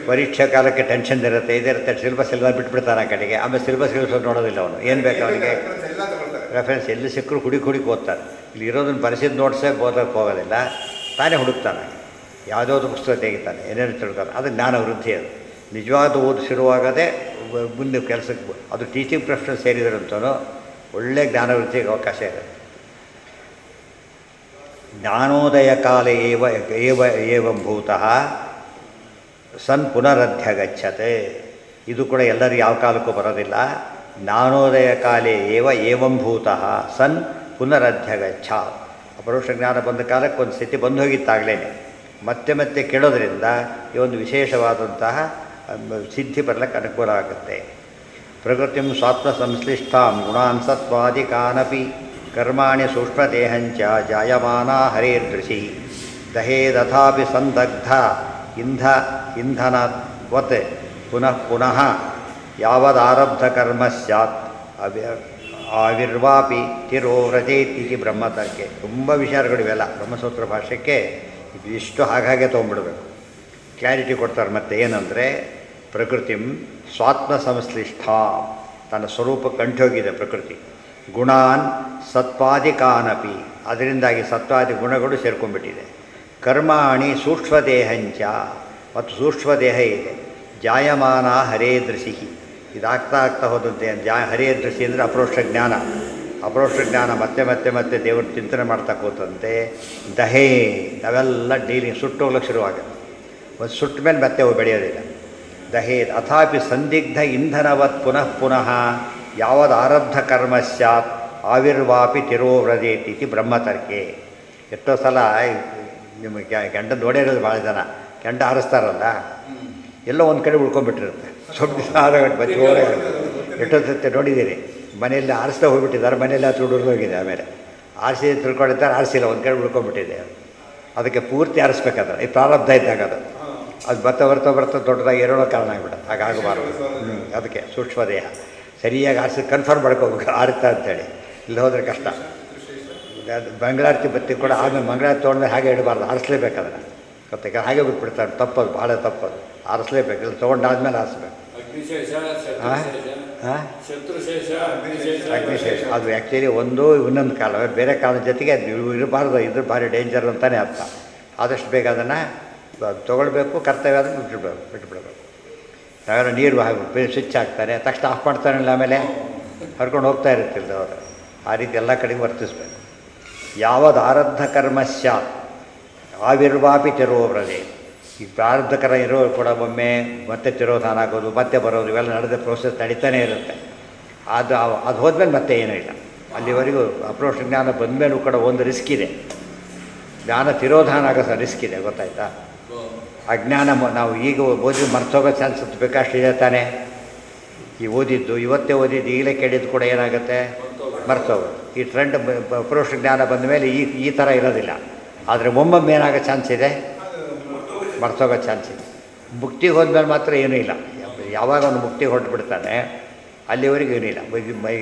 ಪರೀಕ್ಷಾ ಕಾಲಕ್ಕೆ ಟೆನ್ಷನ್ ಇರುತ್ತೆ, ಇದಿರುತ್ತೆ, ಸಿಲೆಬಸ್ ಎಲ್ಲ ಬಿಟ್ಬಿಡ್ತಾನೆ ಆ ಕಡೆಗೆ. ಆಮೇಲೆ ಸಿಲೆಬಸ್ ನೋಡೋದಿಲ್ಲ ಅವನು, ಏನು ಬೇಕು ಅವನಿಗೆ ರೆಫರೆನ್ಸ್ ಎಲ್ಲಿ ಸಿಕ್ಕರು ಹುಡುಕಿ ಓದ್ತಾರೆ. ಇಲ್ಲಿ ಇರೋದನ್ನು ಬರೆಸಿದ್ದು ನೋಡ್ಸೇ ಓದೋಕ್ಕೆ ಹೋಗೋದಿಲ್ಲ, ತಾನೇ ಹುಡುಕ್ತಾನೆ. ಯಾವುದೋ ಪುಸ್ತಕ ತೆಗಿತಾನೆ, ಏನೇನು ತಿಳ್ತಾರೆ. ಅದು ಜ್ಞಾನ ವೃದ್ಧಿ. ಅದು ನಿಜವಾದ ಓದು ಶುರುವಾಗದೆ ಮುಂದೆ ಕೆಲಸಕ್ಕೆ ಅದು ಟೀಚಿಂಗ್ ಪ್ರೊಫೆಷನ್ ಸೇರಿದ್ರಂತೂ ಒಳ್ಳೆಯ ಜ್ಞಾನ ವೃದ್ಧಿಗೆ ಅವಕಾಶ ಇದೆ. ಜ್ಞಾನೋದಯ ಕಾಲೇ ಏವಂಭೂತಃ ಸನ್ ಪುನರಧ್ಯಗಚ್ಚತೆ. ಇದು ಕೂಡ ಎಲ್ಲರಿಗೂ ಯಾವ ಕಾಲಕ್ಕೂ ಬರೋದಿಲ್ಲ. ಜ್ಞಾನೋದಯ ಕಾಲೇ ಏವಂಭೂತಃ ಸನ್ ಪುನರಧ್ಯಗಚ್ಚ. ಅಪರೋಕ್ಷ ಜ್ಞಾನ ಬಂದ ಕಾಲಕ್ಕೆ ಒಂದು ಸ್ಥಿತಿ ಬಂದು ಹೋಗಿತ್ತಾಗಲೇ ಮತ್ತೆ ಮತ್ತೆ ಕೇಳೋದ್ರಿಂದ ಈ ಒಂದು ವಿಶೇಷವಾದಂತಹ ಸಿದ್ಧಿ ಬರಲಿಕ್ಕೆ ಅನುಕೂಲ ಆಗುತ್ತೆ. ಪ್ರಕೃತಿಂ ಸ್ವಾತ್ಮ ಸಂಶ್ಲಿಷ್ಟಾಂ ಗುಣಾನ್ ಸತ್ವಾದಿಕಾನಪಿ ಕರ್ಮಾಣಿ ಸೂಕ್ಷ್ಮದೇಹಂಚ ಜಾಯಮಾನ ಹರೇರ್ದೃಶಿ ದಹೇದಥಾಪಿ ಸಂದಗ್ಧ ಇಂಧನವತ್ ಪುನಃ ಪುನಃ ಯಾವದಾರಬ್ಧ ಕರ್ಮ ಸ್ಯಾತ್ ಆವಿರ್ವಾಪಿ ತಿರೋವ್ರಜೇತ್ ಇತಿ ಬ್ರಹ್ಮತರ್ಕೆ. ತುಂಬ ವಿಚಾರಗಳಿವೆಲ್ಲ ಬ್ರಹ್ಮಸೂತ್ರ ಭಾಷ್ಯಕ್ಕೆ ಇಷ್ಟು ಹಾಗೆ ತೊಗೊಂಡ್ಬಿಡ್ಬೇಕು. ಕ್ಲಾರಿಟಿ ಕೊಡ್ತಾರೆ. ಮತ್ತೆ ಏನಂದರೆ ಪ್ರಕೃತಿಂ ಸ್ವಾತ್ಮ ಸಂಶ್ಲಿಷ್ಠ, ತನ್ನ ಸ್ವರೂಪಕ್ಕೆ ಅಂಟೋಗಿದೆ ಪ್ರಕೃತಿ. ಗುಣಾನ್ ಸತ್ವಾದಿಕಾನಪಿ, ಅದರಿಂದಾಗಿ ಸತ್ವಾದಿ ಗುಣಗಳು ಸೇರ್ಕೊಂಡ್ಬಿಟ್ಟಿದೆ. ಕರ್ಮಾಣಿ ಸೂಕ್ಷ್ಮದೇಹಂಚ, ಮತ್ತು ಸೂಕ್ಷ್ಮದೇಹ ಇದೆ. ಜಾಯಮಾನ ಹರೇ ದೃಶಿ, ಇದಾಗ್ತಾ ಹೋದಂತೆ ಹರೇ ದೃಶಿ ಅಂದರೆ ಅಪರೋಕ್ಷ ಜ್ಞಾನ. ಅಪರೋಕ್ಷ ಜ್ಞಾನ ಮತ್ತೆ ಮತ್ತೆ ಮತ್ತೆ ದೇವರು ಚಿಂತನೆ ಮಾಡ್ತಾ ಕೂತಂತೆ ದಹೇ ನಾವೆಲ್ಲ ಡೈಲಿ ಸುಟ್ಟೋಗ್ಲಿಕ್ಕೆ ಶುರುವಾಗುತ್ತೆ. ಒಂದು ಸುಟ್ಟ ಮೇಲೆ ಮತ್ತೆ ಅವು ಬೆಳೆಯೋದಿಲ್ಲ. ದಹೇದ್ ಅಥಾಪಿ ಸಂದಿಗ್ಧ ಇಂಧನವತ್ ಪುನಃ ಪುನಃ ಯಾವದು ಆರಬ್ಧ ಕರ್ಮ ಸ್ಯಾತ್ ಆವಿರ್ವಾಪಿ ತಿರೋವ್ರಜೇತಿ ಇತಿ ಬ್ರಹ್ಮತರ್ಕೆ. ಎಷ್ಟೋ ಸಲ ನಿಮಗೆ ಗಂಡ ನೋಡಿರೋದು ಭಾಳ ಜನ ಗಂಡ ಹಾರಿಸ್ತಾರಲ್ಲ, ಎಲ್ಲೋ ಒಂದು ಕಡೆ ಉಳ್ಕೊಂಡ್ಬಿಟ್ಟಿರುತ್ತೆ. ಸ್ವಲ್ಪ ದಿವಸ ಆರೋಗಂಟು ಬಚ್ಚಿ ಎಷ್ಟೋ ಸತ್ಯ ನೋಡಿದ್ದೀರಿ. ಮನೆಯಲ್ಲಿ ಆರಿಸ್ತಾ ಹೋಗ್ಬಿಟ್ಟಿದ್ದಾರೆ, ಮನೆಯಲ್ಲಿ ಅದು ಹುಡುಗರೋಗಿದೆ. ಆಮೇಲೆ ಆರಿಸಿ ತಿಳ್ಕೊಂಡಿದ್ದಾರೆ, ಆರಿಸಿಲ್ಲ, ಒಂದು ಕಡೆ ಉಳ್ಕೊಂಡ್ಬಿಟ್ಟಿದೆ. ಅದಕ್ಕೆ ಪೂರ್ತಿ ಆರಿಸ್ಬೇಕಾದ್ರೆ ಈ ಪ್ರಾರಬ್ಧ ಇದ್ದಾಗ ಅದು ಬರ್ತಾ ದೊಡ್ಡದಾಗಿ ಏರೋಳೋ ಕಾರಣ ಆಗಿಬಿಡುತ್ತೆ. ಹಾಗಾಗಬಾರ್ದು. ಅದಕ್ಕೆ ಸೂಕ್ಷ್ಮದೇಹ ಸರಿಯಾಗಿ ಆರಿಸಿ ಕನ್ಫರ್ಮ್ ಮಾಡ್ಕೋಬೇಕು ಆರುತ್ತಾ ಅಂತೇಳಿ. ಇಲ್ಲಿ ಹೋದರೆ ಕಷ್ಟ. ಅದು ಮಂಗಳಾರತಿ ಬತ್ತಿ ಕೂಡ ಆಮೇಲೆ ಮಂಗಳಾರತಿ ತೊಗೊಂಡ್ರೆ ಹಾಗೆ ಇಡಬಾರ್ದು, ಆರಿಸ್ಲೇಬೇಕಾದ್ರೆ ಗೊತ್ತಾಗ ಹಾಗೆ ಬಿಟ್ಬಿಡ್ತಾರೆ. ತಪ್ಪದು, ಭಾಳ ತಪ್ಪದು. ಆರಿಸ್ಲೇಬೇಕು. ಇಲ್ಲಿ ತೊಗೊಂಡಾದ್ಮೇಲೆ ಆರಿಸ್ಬೇಕು. ಅಗ್ನಿಶೇಷ ಅದು ಆ್ಯಕ್ಚುಲಿ ಒಂದು ಇನ್ನೊಂದು ಕಾಲ, ಬೇರೆ ಕಾಲದ ಜೊತೆಗೆ ಅದು ಇರಬಾರ್ದು. ಇದ್ರ ಭಾರಿ ಡೇಂಜರ್ ಅಂತಲೇ ಅರ್ಥ. ಆದಷ್ಟು ಬೇಗ ಅದನ್ನು ತೊಗೊಳ್ಬೇಕು. ಕರ್ತವ್ಯ ಅದನ್ನು ಬಿಟ್ಬಿಡ್ಬೇಕು. ಯಾರು ನೀರು ಸ್ವಿಚ್ ಹಾಕ್ತಾರೆ, ತಕ್ಷಣ ಆಫ್ ಮಾಡ್ತಾರಲ್ಲ, ಆಮೇಲೆ ಹರ್ಕೊಂಡು ಹೋಗ್ತಾ ಇರುತ್ತಿಲ್ಲ ಅವರು. ಆ ರೀತಿ ಎಲ್ಲ ಕಡೆಗೂ ವರ್ತಿಸ್ಬೇಕು. ಯಾವದು ಆರಬ್ಧ ಕರ್ಮ ಸ್ಯಾತ್ ಆವಿರ್ವಾಪಿ ತಿರೋವ್ರಜೆ. ಈ ಪ್ರಾರಬ್ಧಕರ ಇರೋರು ಕೂಡ ಒಮ್ಮೆ ಮತ್ತೆ ತಿರೋಧಾನ ಆಗೋದು, ಮತ್ತೆ ಬರೋದು, ಇವೆಲ್ಲ ನಡೆದ ಪ್ರೋಸೆಸ್ ನಡೀತಾನೆ ಇರುತ್ತೆ. ಅದು ಹೋದ್ಮೇಲೆ ಮತ್ತೆ ಏನೂ ಇಲ್ಲ. ಅಲ್ಲಿವರೆಗೂ ಅಪ್ರೋಕ್ಷ ಜ್ಞಾನ ಬಂದಮೇಲೂ ಕೂಡ ಒಂದು ರಿಸ್ಕ್ ಇದೆ. ಜ್ಞಾನ ತಿರೋಧಾನ ಆಗೋ ಸಹ ರಿಸ್ಕ್ ಇದೆ, ಗೊತ್ತಾಯ್ತಾ? ಅಜ್ಞಾನ ನಾವು ಈಗ ಓದಿ ಮರ್ತೋಗೋ ಚಾನ್ಸ್ ಬೇಕಷ್ಟಿದೆ ತಾನೇ. ಈ ಓದಿದ್ದು ಇವತ್ತೇ ಓದಿದ್ದು ಈಗಲೇ ಕೇಳಿದ್ದು ಕೂಡ ಏನಾಗುತ್ತೆ, ಮರ್ತೋಗೋದು. ಈ ಟ್ರೆಂಡ್ ಅಪ್ರೋಕ್ಷ ಜ್ಞಾನ ಬಂದ ಮೇಲೆ ಈ ಥರ ಇರೋದಿಲ್ಲ. ಆದರೆ ಒಮ್ಮೊಮ್ಮೆ ಏನಾಗೋ ಚಾನ್ಸ್ ಇದೆ, ಮರ್ತೋಗೋ ಚಾನ್ಸ್ ಇದೆ. ಮುಕ್ತಿಗೆ ಹೋದ್ಮೇಲೆ ಮಾತ್ರ ಏನೂ ಇಲ್ಲ. ಯಾವಾಗ ಅವನು ಮುಕ್ತಿಗೆ ಹೊರಟುಬಿಡ್ತಾನೆ ಅಲ್ಲಿವರೆಗೂ ಏನೂ ಇಲ್ಲ.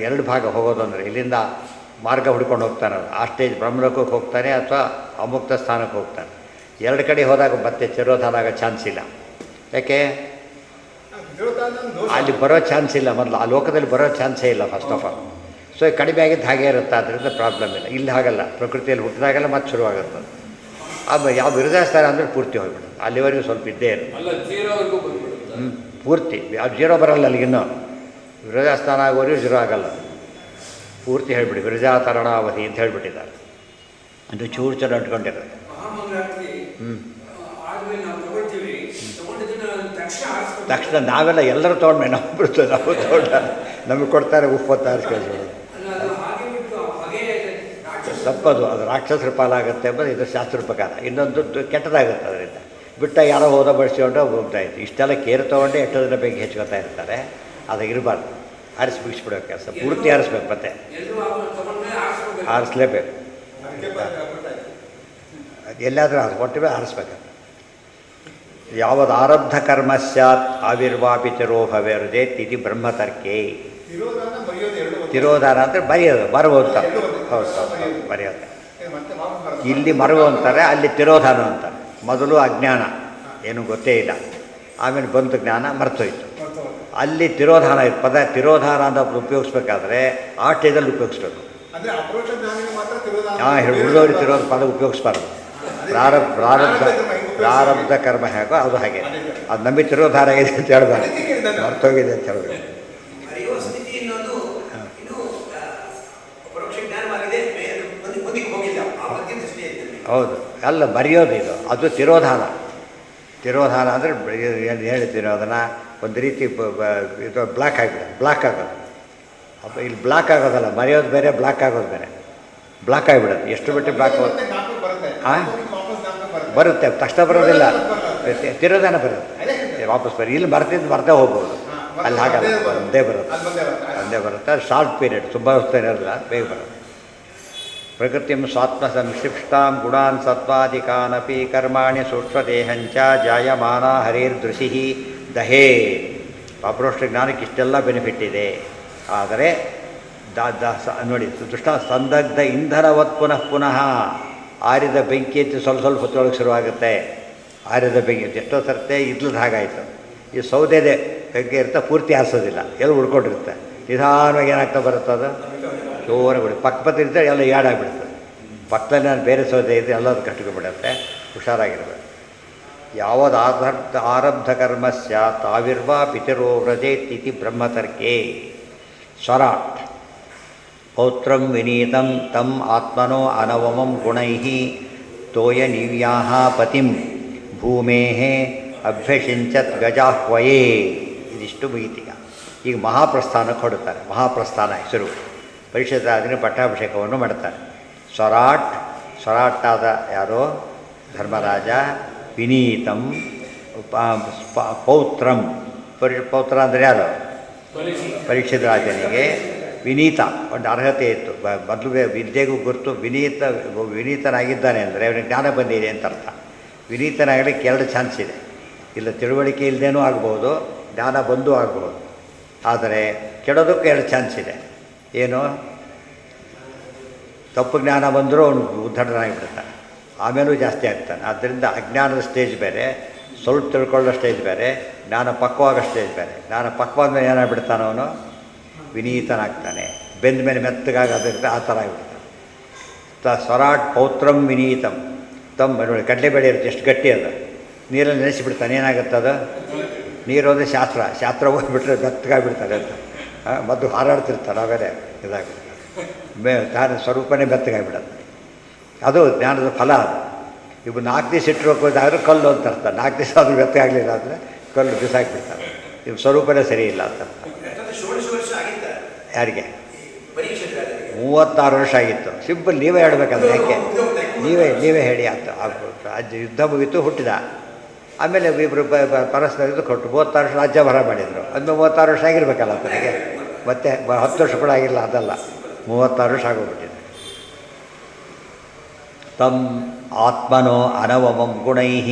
ಎರಡು ಭಾಗ ಹೋಗೋದು ಅಂದರೆ ಇಲ್ಲಿಂದ ಮಾರ್ಗ ಹುಡ್ಕೊಂಡು ಹೋಗ್ತಾನೆ. ಆ ಸ್ಟೇಜ್ ಬ್ರಹ್ಮಲೋಕಕ್ಕೆ ಹೋಗ್ತಾನೆ ಅಥವಾ ಅಮುಕ್ತ ಸ್ಥಾನಕ್ಕೆ ಹೋಗ್ತಾನೆ. ಎರಡು ಕಡೆ ಹೋದಾಗ ಮತ್ತೆ ತಿರೋಧಾನ ಆಗೋ ಚಾನ್ಸ್ ಇಲ್ಲ. ಯಾಕೆ? ಅಲ್ಲಿ ಬರೋ ಚಾನ್ಸ್ ಇಲ್ಲ. ಮೊದಲು ಆ ಲೋಕದಲ್ಲಿ ಬರೋ ಚಾನ್ಸೇ ಇಲ್ಲ ಫಸ್ಟ್ ಆಫ್ ಆಲ್. ಸೊ ಕಡಿಮೆ ಆಗಿದ್ದು ಹಾಗೆ ಇರುತ್ತೆ. ಅದರಿಂದ ಪ್ರಾಬ್ಲಮ್ ಇಲ್ಲ. ಇಲ್ಲಿ ಹಾಗಲ್ಲ. ಪ್ರಕೃತಿಯಲ್ಲಿ ಹುಟ್ಟಿದಾಗೆಲ್ಲ ಮತ್ತೆ ಶುರುವಾಗುತ್ತೆ. ಅದು ಯಾವ ವಿರದಾಸ್ತಾರ ಅಂದರೆ ಪೂರ್ತಿ ಹೋಗ್ಬಿಡುತ್ತೆ. ಅಲ್ಲಿವರೆಗೂ ಸ್ವಲ್ಪ ಇದ್ದೇ ಇರುತ್ತೆ. ಪೂರ್ತಿ ಯಾವ ಜೀರೋ ಬರಲ್ಲ ಅಲ್ಲಿಗಿನ್ನೂ. ವಿರದಾಸ್ಥಾನ ಆಗೋವರೆಗೂ ಜೀರೋ ಆಗಲ್ಲ. ಪೂರ್ತಿ ಹೇಳಿಬಿಡಿ ವಿರಜಾತರಣಾವಧಿ ಅಂತ ಹೇಳಿಬಿಟ್ಟಿದ್ದಾರೆ. ಅದು ಚೂರು ಚೂರು ಅಂಟ್ಕೊಂಡಿರುತ್ತೆ. ತಕ್ಷಣ ನಾವೆಲ್ಲ ಎಲ್ಲರೂ ತೊಗೊಂಡ್ಮೇಲೆ ನಾವು ಬಿಡ್ತೇವೆ. ನಾವು ತೊಗೊಂಡ ನಮಗೆ ಕೊಡ್ತಾರೆ ಉಪ್ಪು ಅಂತ ಆರಿಸ್ಕೊಳ್ಳೋದು ತಪ್ಪದು. ಅದು ರಾಕ್ಷಸರ ಪಾಲಾಗುತ್ತೆ ಎಂಬುದು ಇದು ಶಾಸ್ತ್ರ ಪ್ರಕಾರ. ಇನ್ನೊಂದು ಕೆಟ್ಟದಾಗುತ್ತೆ. ಅದರಿಂದ ಬಿಟ್ಟ ಯಾರೋ ಹೋದ ಬಳಸ್ಕೊಂಡು ಹೋಗ್ತಾಯಿತ್ತು. ಇಷ್ಟೆಲ್ಲ ಕೇರ್ ತೊಗೊಂಡೆ ಎಷ್ಟೋ ದಿನ ಬೇಗ ಹೆಚ್ಕೊತಾ ಇರ್ತಾರೆ. ಅದು ಇರಬಾರ್ದು. ಆರಿಸಿ ಬಿಡಿಸ್ಬಿಡೋ ಕೆಲಸ ಪೂರ್ತಿ ಆರಿಸ್ಬೇಕು. ಮತ್ತೆ ಆರಿಸ್ಲೇಬೇಕು. ಎಲ್ಲಾದರೂ ಒಟ್ಟಿಗೆ ಆರಿಸ್ಬೇಕು. ಯಾವದು ಆರಬ್ಧ ಕರ್ಮ ಸ್ಯಾತ್ ಆವಿರ್ವಾಪಿ ತಿರೋಭವೇರುದೇತ್ ಇತಿ ಬ್ರಹ್ಮತರ್ಕೆ. ತಿರೋಧಾನ ಅಂದರೆ ಬರೆಯೋದು, ಮರವು ಅಂತಾರೆ. ಹೌದು, ಬರೆಯೋದು. ಇಲ್ಲಿ ಮರವು ಅಂತಾರೆ, ಅಲ್ಲಿ ತಿರೋಧಾನ ಅಂತಾರೆ. ಮೊದಲು ಅಜ್ಞಾನ, ಏನೂ ಗೊತ್ತೇ ಇಲ್ಲ. ಆಮೇಲೆ ಬಂತು ಜ್ಞಾನ, ಮರ್ತೋಯ್ತು. ಅಲ್ಲಿ ತಿರೋಧಾನ ಇತ್ತು. ಪದ ತಿರೋಧಾನ ಅಂತ ಉಪಯೋಗಿಸ್ಬೇಕಾದ್ರೆ ಆ ಸ್ಟೇಜಲ್ಲಿ ಉಪಯೋಗಿಸ್ಬೇಕು. ಉಳಿದವ್ರು ತಿರೋದು ಪದ ಉಪಯೋಗಿಸ್ಬಾರ್ದು. ಪ್ರಾರಬ್ಧ ಕರ್ಮ ಹೇಗೋ ಅದು ಹಾಗೆ. ಅದು ನಂಬಿ ತಿರೋಧಾರ ಆಗಿದೆ ಅಂತ ಹೇಳ್ಬಾರ್ದು, ಮರ್ತೋಗಿದೆ ಅಂತ ಹೇಳ್ಬೇಕು. ಹೌದು, ಅಲ್ಲ ಮರೆಯೋದು ಇದು, ಅದು ತಿರೋಧಾನ. ತಿರೋಧಾನ ಅಂದರೆ ಹೇಳ್ತೀನಿ ಅದನ್ನು ಒಂದು ರೀತಿ ಇದು ಬ್ಲಾಕ್ ಆಗೋದು. ಅಪ್ಪ ಇಲ್ಲಿ ಬ್ಲಾಕ್ ಆಗೋದಲ್ಲ, ಮರೆಯೋದು ಬೇರೆ, ಬ್ಲಾಕ್ ಆಗೋದು ಬೇರೆ. ಬ್ಲಾಕ್ ಆಗಿಬಿಡುತ್ತೆ, ಎಷ್ಟು ಬಿಟ್ಟು ಬ್ಲಾಕ್ ಆಗೋದು. ಹಾಂ, ಬರುತ್ತೆ, ತಕ್ಷಣ ಬರೋದಿಲ್ಲ, ತಿರೋಧಾನ ಬರುತ್ತೆ, ವಾಪಸ್ ಬರೀ. ಇಲ್ಲಿ ಬರ್ತೇ ಹೋಗ್ಬೋದು, ಅಲ್ಲಿ ಹಾಗಲ್ಲ, ಒಂದೇ ಬರುತ್ತೆ. ಅದು ಶಾರ್ಟ್ ಪೀರಿಯಡ್, ತುಂಬ ಹೊತ್ತು ಇರೋದಿಲ್ಲ, ಬೇಗ ಬರುತ್ತೆ. ಪ್ರಕೃತಿಂ ಸ್ವಾತ್ಮ ಸಂಕ್ಷಿಪ್ತಾಂ ಗುಣಾನ್ ಸತ್ವಾದಿಕಾನಪಿ ಕರ್ಮಾಣಿ ಸೂಕ್ಷ್ಮದೇಹಂಚ ಜಾಯಮಾನ ಹರಿರ್ದೃಶಿ ದಹೇ. ಅಪರೋಕ್ಷ ಜ್ಞಾನಕ್ಕೆ ಇಷ್ಟೆಲ್ಲ ಬೆನಿಫಿಟ್ ಇದೆ. ಆದರೆ ನೋಡಿ, ದುಷ್ಟ ಸಂದಗ್ಧ ಇಂಧನವತ್ ಪುನಃ ಆರಿದ ಬೆಂಕಿ ಅಂತ ಸ್ವಲ್ಪ ಹೊತ್ತೊಳಗೆ ಶುರುವಾಗುತ್ತೆ. ಆರಿದ ಬೆಂಕಿ ಎಷ್ಟೋ ಸರ್ತೆ ಇದ್ಲದ ಹಾಗಾಯಿತು. ಈ ಸೌದೆದೆ ಬೆಂಕಿ ಇರುತ್ತೆ, ಪೂರ್ತಿ ಹಾರಿಸೋದಿಲ್ಲ, ಎಲ್ಲ ಉಳ್ಕೊಂಡಿರುತ್ತೆ. ನಿಧಾನವಾಗಿ ಏನಾಗ್ತಾ ಬರುತ್ತೆ, ಅದು ಜೋರಾಗಿ ಪಕ್ಕಪಕ್ಕ ಇರುತ್ತೆ, ಎಲ್ಲ ಯಾಡಾಗ್ಬಿಡ್ತದೆ. ಪಕ್ಕದಲ್ಲಿ ನಾನು ಬೇರೆ ಸೌದೆ ಇದ್ದರೆ ಎಲ್ಲದು ಕಟ್ಕೊಂಡ್ಬಿಡುತ್ತೆ. ಹುಷಾರಾಗಿರ್ಬೇಕು. ಯಾವದು ಆರಬ್ಧ ಕರ್ಮಸ್ಯ ತಾವಿರ್ವಾ ಪಿತರೋ ವ್ರಜೇತ್ ಇತಿ ಬ್ರಹ್ಮತರ್ಕೆ. ಸ್ವರಾಟ್ ಪೌತ್ರಂ ವಿನೀತಂ ತಂ ಆತ್ಮನೋ ಅನವಮಂ ಗುಣೈಃ ತೋಯ ನೀವ್ಯಾಹ ಪತಿಂ ಭೂಮೇಃ ಅಭ್ಯಷಿಂಚತ್ ಗಜಾಹ್ವಯೇ. ಇದಿಷ್ಟು ಮುಗಿತೀಗ. ಈಗ ಮಹಾಪ್ರಸ್ಥಾನಕ್ಕೆ ಹೊಡುತ್ತಾರೆ. ಮಹಾಪ್ರಸ್ಥಾನ ಹೆಸರು. ಪರಿಷತ್ತಾದಿನ ಪಟ್ಟಾಭಿಷೇಕವನ್ನು ಮಾಡ್ತಾರೆ. ಸ್ವರಾಟ್ ಆದ ಯಾರೋ ಧರ್ಮರಾಜ, ವಿನೀತಂ ಪೌತ್ರಂ, ಪೌತ್ರ ಅಂದರೆ ಯಾರು, ಪರೀಕ್ಷಿತ ರಾಜನಿಗೆ ವಿನೀತ ಒಂದು ಅರ್ಹತೆ ಇತ್ತು. ಮೊದಲು ವಿದ್ಯೆಗೂ ಗುರುತು ವಿನೀತನಾಗಿದ್ದಾನೆ ಅಂದರೆ ಅವನಿಗೆ ಜ್ಞಾನ ಬಂದಿದೆ ಅಂತ ಅರ್ಥ. ವಿನೀತನಾಗಲಿಕ್ಕೆ 2 ಚಾನ್ಸ್ ಇದೆ. ಇಲ್ಲ ತಿಳುವಳಿಕೆ ಇಲ್ಲದೇನೂ ಆಗ್ಬೋದು, ಜ್ಞಾನ ಬಂದೂ ಆಗ್ಬೋದು. ಆದರೆ ಕೆಡೋದಕ್ಕೂ 2 ಚಾನ್ಸ್ ಇದೆ. ಏನು, ತಪ್ಪು ಜ್ಞಾನ ಬಂದರೂ ಅವನು ಉದ್ಧಟನಾಗಿಬಿಡ್ತಾನೆ, ಆಮೇಲೂ ಜಾಸ್ತಿ ಆಗ್ತಾನೆ. ಆದ್ದರಿಂದ ಅಜ್ಞಾನದ ಸ್ಟೇಜ್ ಬೇರೆ, ಸ್ವಲ್ಪ ತಿಳ್ಕೊಳ್ಳೋ ಸ್ಟೇಜ್ ಬೇರೆ, ಜ್ಞಾನ ಪಕ್ವಾಗೋ ಸ್ಟೇಜ್ ಬೇರೆ. ಜ್ಞಾನ ಪಕ್ವಾದ ಮೇಲೆ ಏನಾಗ್ಬಿಡ್ತಾನೆ, ಅವನು ವಿನೀತನಾಗ್ತಾನೆ. ಬೆಂದ ಮೇಲೆ ಮೆತ್ತಗಾಗೋದಿರುತ್ತೆ, ಆ ಥರ ಆಗಿಬಿಡ್ತಾನೆ. ಸ್ವರಾಟ್ ಪೌತ್ರಂ ವಿನೀತಂ ತಮ್ಮ ನೋಡಿ, ಕಡಲೆಬೇಳೆ ಇರುತ್ತೆ, ಎಷ್ಟು ಗಟ್ಟಿ ಅದು, ನೀರಲ್ಲಿ ನೆನೆಸಿಬಿಡ್ತಾನೆ. ಏನಾಗುತ್ತೆ ಅದು, ನೀರು ಅಂದರೆ ಶಾಸ್ತ್ರ ಹೋಗಿಬಿಟ್ರೆ ಮೆತ್ತಗಾಗ್ಬಿಡ್ತಾರೆ ಅಂತ. ಮದ್ದು ಹಾರಾಡ್ತಿರ್ತಾರೆ, ಆಮೇಲೆ ಇದಾಗ್ಬಿಡ್ತಾರೆ. ತಾನು ಸ್ವರೂಪನೇ ಮೆತ್ತಗಾಗ್ಬಿಡತ್ತೆ. ಅದು ಜ್ಞಾನದ ಫಲ. ಅದು ಇವು 4 ದಿವಸ ಇಟ್ಟರೋದಾದ್ರೆ ಕಲ್ಲು ಅಂತ ಅರ್ಥ. 4 ದಿವಸ ಅದು ಮೆತ್ತಗಾಗಲಿಲ್ಲ ಅಂದರೆ ಕಲ್ಲು ಬಿಸಾಕ್ಬಿಡ್ತಾರೆ. ಇವು ಸ್ವರೂಪನೇ ಸರಿ ಇಲ್ಲ ಅಂತ ಅರ್ಥ. ಯಾರಿಗೆ 36 ವರ್ಷ ಆಗಿತ್ತು. ಸಿಂಪಲ್, ನೀವೇ ಹೇಳ್ಬೇಕಂದ್ರೆ ಯಾಕೆ, ನೀವೇ ಹೇಳಿ ಅಂತ. ಯುದ್ಧ ಮುಗಿತು, ಹುಟ್ಟಿದ. ಆಮೇಲೆ ಇಬ್ಬರು ಪರಸ್ಪರ ಇದು ಕೊಟ್ಟು 36 ವರ್ಷ ರಾಜ್ಯಭಾರ ಮಾಡಿದರು. ಅದು 36 ವರ್ಷ ಆಗಿರ್ಬೇಕಲ್ಲ ತನಗೆ. ಮತ್ತೆ 10 ವರ್ಷ ಕೂಡ ಆಗಿಲ್ಲ, ಅದಲ್ಲ, 36 ವರ್ಷ ಆಗೋಗ್ಬಿಟ್ಟಿದೆ. ತಮ್ ಆತ್ಮನೋ ಅನವಮಂ ಗುಣೈಃ